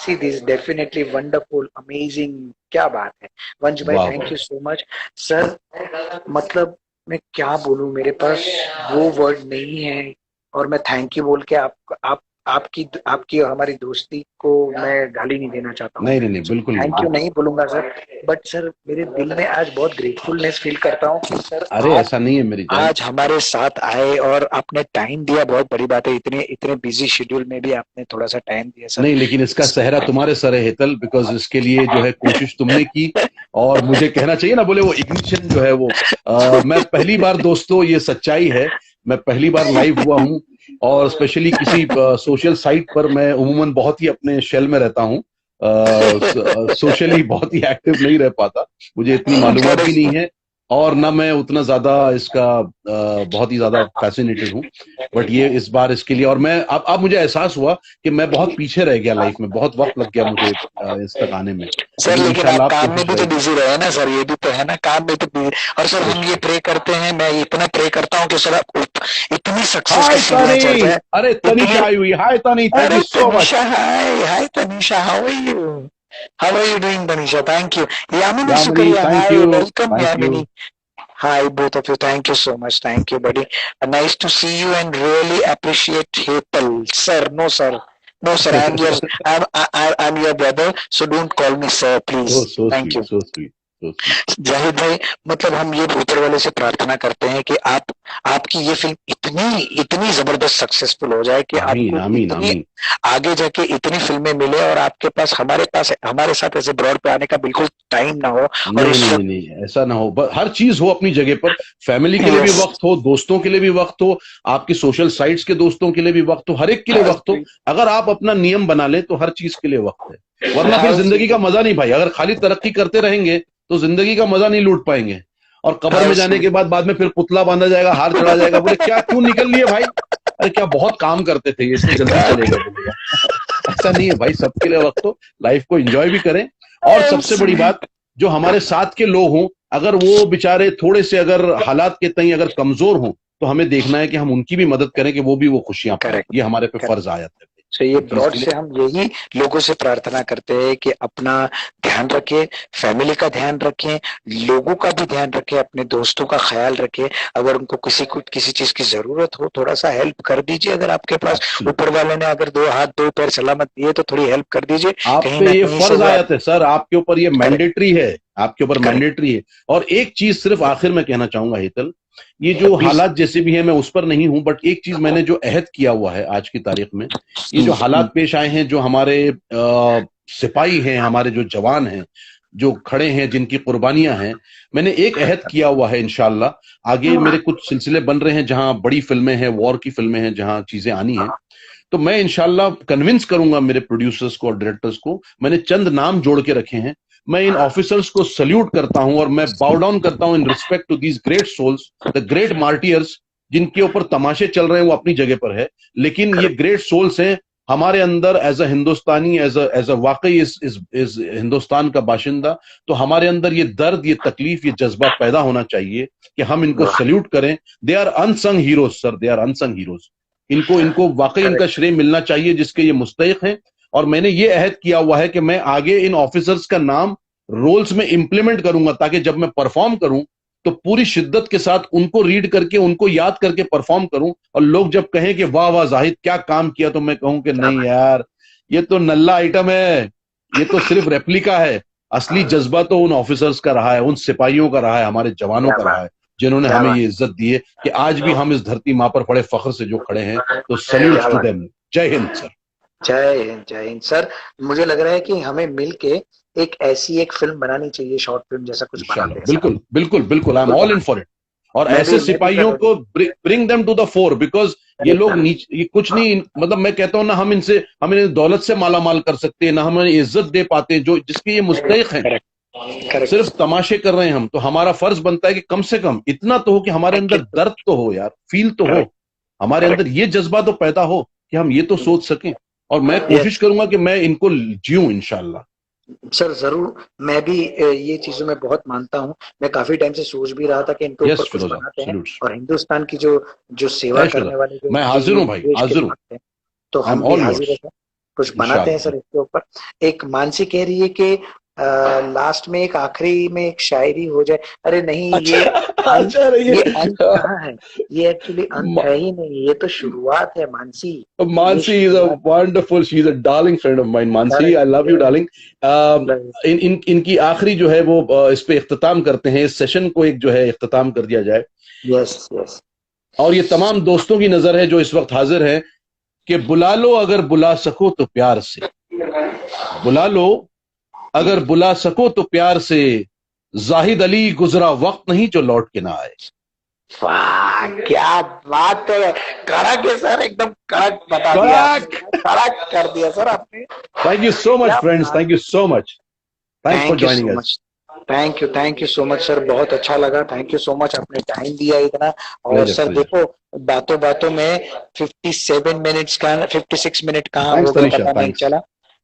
See, this is definitely wonderful, amazing. क्या बात है वंश भाई, thank you so much sir. मतलब मैं क्या बोलूं, मेरे पास वो वर्ड नहीं है, और मैं थैंक यू बोल के आपकी और हमारी दोस्ती को मैं गाली नहीं देना चाहता हूँ। नहीं नहीं नहीं, बिल्कुल थैंक यू नहीं बोलूंगा सर, बट सर मेरे दिल में आज बहुत ग्रेटफुलनेस फील करता हूँ कि सर अरे ऐसा नहीं है मेरी जान, आज हमारे साथ आए और आपने टाइम दिया, बहुत बड़ी बात है। इतने बिजी शेड्यूल में भी आपने थोड़ा सा टाइम दिया सर। नहीं, लेकिन इसका सेहरा तुम्हारे सर है हेतल, बिकॉज इसके लिए जो है कोशिश तुमने की, और मुझे कहना चाहिए ना, बोले वो इग्निशन जो है वो मैं पहली बार, दोस्तों ये सच्चाई है, मैं पहली बार लाइव हुआ हूँ, और स्पेशली किसी सोशल साइट पर मैं उमूमन बहुत ही अपने शेल में रहता हूँ, सोशली बहुत ही एक्टिव नहीं रह पाता, मुझे इतनी मालूमात भी नहीं है, और ना मैं उतना ज्यादा इसका बहुत ही ज्यादा फैसिनेटेड हूँ, बट ये इस बार इसके लिए, और मैं अब मुझे एहसास हुआ कि मैं बहुत पीछे रह गया लाइफ में, बहुत वक्त लग गया मुझे इस तक आने में सर। लेकिन आप काम में भी तो बिजी बिजी रहे ना सर, ये भी तो है ना, काम में तो बिजी। और सर हम ये प्रे करते हैं, मैं इतना प्रे करता हूँ कि सर आप इतनी सक्सेस की सीढ़ियां चढ़ जाए। अरे तनिषा आई हुई, hi Tani, thank you so much. Hi Tanisha, how are you? How are you doing Tanisha? Thank you. Yamini Yamini, शुक्रिया, thank hi, you, welcome thank you. Yamini. Hi, both of you. Thank you so much. Thank you, buddy. Nice to see you and really appreciate Hetal. Sir, no, sir. No, sir. I'm your brother. So don't call me sir, please. So Thank sweet, you. so sweet, so sweet. Zahid भाई, मतलब हम ये ऊपर वाले से प्रार्थना करते हैं कि आपकी ये फिल्म इतनी जबरदस्त सक्सेसफुल हो जाए कि आमीन, आपको आमीन, इतनी आमीन। आगे जाके इतनी फिल्में मिले, और आपके पास हमारे साथ ऐसे ब्रॉड पे आने का बिल्कुल टाइम ना हो। और नहीं नहीं नहीं, ऐसा ना हो, हर चीज हो अपनी जगह पर, फैमिली के लिए भी वक्त हो, दोस्तों के लिए भी वक्त हो, आपकी सोशल साइट्स के दोस्तों के लिए भी वक्त हो, हर एक के लिए वक्त हो। अगर आप अपना नियम बना लें तो हर चीज के लिए वक्त है, वरना फिर जिंदगी का मजा नहीं भाई। अगर खाली तरक्की करते रहेंगे तो जिंदगी का मजा नहीं लूट पाएंगे, और कब्र में जाने के बाद में फिर पुतला बांधा जाएगा, हार चढ़ा जाएगा, बोले क्या क्यों निकल लिए भाई, अरे क्या बहुत काम करते थे, इसलिए जल्दी चलेगा बोलेगा। ऐसा नहीं है भाई, सबके लिए वक्त हो, लाइफ को एंजॉय भी करें। और सबसे बड़ी बात, जो हमारे साथ के लोग हों, अगर वो बेचारे थोड़े से अगर हालात के तई अगर कमजोर हों, तो हमें देखना है कि हम उनकी भी मदद करें कि वो भी वो खुशियां पाएं। ये हमारे पे फर्ज आयत है। तो ये ब्रॉड से हम यही लोगों से प्रार्थना करते हैं कि अपना ध्यान रखें, फैमिली का ध्यान रखें, लोगों का भी ध्यान रखें, अपने दोस्तों का ख्याल रखें। अगर उनको किसी चीज की जरूरत हो, थोड़ा सा हेल्प कर दीजिए। अगर आपके पास ऊपर वाले ने अगर 2 हाथ 2 पैर सलामत दिए तो थोड़ी हेल्प कर दीजिए। आप पे ये फर्ज आयत है सर, आपके ऊपर ये मैंडेटरी है, आपके ऊपर मैंडेटरी है। और एक चीज सिर्फ आखिर में कहना चाहूंगा हेतल, ये जो हालात जैसे भी है, मैं उस पर नहीं हूं, बट एक चीज मैंने जो अहद किया हुआ है आज की तारीख में, ये जो हालात पेश आए हैं, जो हमारे सिपाही हैं, हमारे जो जवान हैं, जो खड़े हैं, जिनकी कुर्बानियां हैं, मैंने एक अहद किया हुआ है। इंशाल्लाह आगे मेरे कुछ सिलसिले बन रहे हैं जहां बड़ी फिल्में हैं, वॉर की फिल्में हैं, जहां चीजें आनी हैं, तो मैं इंशाल्लाह कन्विंस करूंगा मेरे प्रोड्यूसर्स को और डायरेक्टर्स को। मैंने चंद नाम जोड़ के रखे हैं। मैं इन ऑफिसर्स को सल्यूट करता हूं और मैं बाउ डाउन करता हूं in respect to these great souls, the great martyrs, जिनके ऊपर तमाशे चल रहे हैं वो अपनी जगह पर है, लेकिन ये ग्रेट सोल्स हैं हमारे अंदर। As a Hindustani, as a वाकई इस हिंदुस्तान का बाशिंदा, तो हमारे अंदर ये दर्द, ये तकलीफ, ये जज्बा पैदा होना चाहिए कि हम इनको सल्यूट करें। They are unsung heroes sir, they are unsung heroes. इनको वाकई इनका श्रेय मिलना चाहिए जिसके ये मुस्तहिक हैं। और मैंने ये अहद किया हुआ है कि मैं आगे इन ऑफिसर्स का नाम रोल्स में इंप्लीमेंट करूंगा, ताकि जब मैं परफॉर्म करूं तो पूरी शिद्दत के साथ उनको रीड करके, उनको याद करके परफॉर्म करूं, और लोग जब कहें कि वाह वाह जाहिद क्या काम किया, तो मैं कहूं कि नहीं यार, ये तो नल्ला आइटम है, ये तो सिर्फ रेप्लिका है। असली जज्बा तो उन ऑफिसर्स का रहा है, उन सिपाहियों का रहा है, हमारे जवानों का रहा है, जिन्होंने हमें ये इज्जत दी है कि आज भी हम इस धरती माँ पर बड़े फख्र से जो खड़े हैं। तो सल्यूट टू देम। जय हिंद सर। जय हिंद, जय हिंद सर। मुझे लग रहा है कि हमें मिलके एक ऐसी एक फिल्म बनानी चाहिए, शॉर्ट फिल्म जैसा कुछ बनाते हैं। बिल्कुल बिल्कुल बिल्कुल, I am all in for it. और ऐसे सिपाहियों को bring them to the fore, because ये लोग ये कुछ नहीं, मतलब मैं कहता हूं ना, हम इन्हें दौलत से माला माल कर सकते हैं, ना हम इन्हें इज्जत दे पाते हैं जो जिसके ये मुस्तहिक हैं। सिर्फ तमाशे कर रहे हैं हम, तो हमारा फर्ज बनता है कि कम से कम इतना तो हो कि हमारे अंदर दर्द तो हो यार, फील तो हो, हमारे अंदर ये जज्बा तो पैदा हो कि हम ये तो सोच सकें। और मैं कोशिश करूंगा कि मैं इनको जीऊं इंशाल्लाह। सर जरूर, मैं भी ये चीजों में बहुत मानता हूँ। मैं काफी टाइम से सोच भी रहा था कि इनके ऊपर कुछ बनाते हैं, और हिंदुस्तान की जो जो सेवा करने वाले जो मैं हाजिर हूँ भाई, हाजिर हूँ, तो हम भी हाजिर हैं, कुछ बनाते हैं सर इसके ऊपर। एक मानसी कह रही है कि लास्ट में एक आखिरी में एक शायरी हो जाए। अरे नहीं, ये अंत कहाँ है, ये एक्चुअली अंत है ही नहीं, ये तो शुरुआत है Mansi. Mansi is a wonderful, she's a darling friend of mine. Mansi, I love you, darling. इनकी आखिरी जो है वो इस पे इख्तिताम करते हैं, इस सेशन को एक जो है इख्तिताम कर दिया जाए। Yes yes. और ये तमाम दोस्तों की नजर है जो इस वक्त हाजिर हैं कि बुला लो अगर बुला सको तो प्यार से, बुला लो अगर बुला सको तो प्यार से, जाहिद अली गुजरा वक्त नहीं जो लौट के ना आए। वाह क्या बात है, कड़क है सर, एकदम कड़क बता दिया, कड़क कर दिया सर आपने। Thank you so much friends, thank you so much, thanks for joining us. Thank you so much sir, बहुत अच्छा लगा, थैंक यू सो मच, आपने टाइम दिया इतना। और सर देखो बातों बातों में 57 मिनट्स का 56 मिनट कहाँ हो गया पता नहीं चला,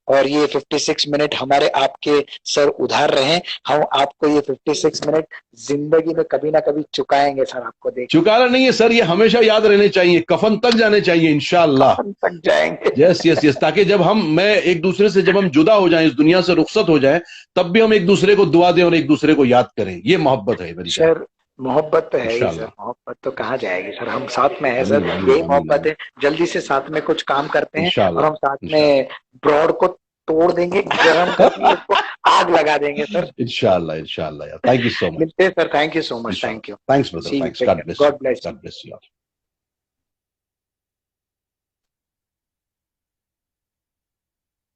और ये 56 मिनट हमारे आपके सर उधार रहे। हम आपको ये 56 मिनट जिंदगी में कभी ना कभी चुकाएंगे सर, आपको देख। चुकाना नहीं है सर, ये हमेशा याद रहने चाहिए, कफन तक जाने चाहिए इंशाल्लाह, कफन तक जाएंगे। यस यस यस, ताकि जब मैं एक दूसरे से जब हम जुदा हो जाएं, इस दुनिया से रुखसत हो जाएं, तब भी हम एक दूसरे को दुआ दें और एक दूसरे को याद करें। ये मोहब्बत है मेरी सर, मोहब्बत तो है ही सर, मोहब्बत तो कहाँ जाएगी सर, हम साथ में है सर, यही मोहब्बत है। जल्दी से साथ में कुछ काम करते हैं और हम साथ में ब्रॉड को तोड़ देंगे, गरम करके उसको आग लगा देंगे सर, इंशाल्लाह इंशाल्लाह। Thank you so much. मिलते हैं sir, thank you so much, thank you, thanks brother, thanks, God bless, God bless you.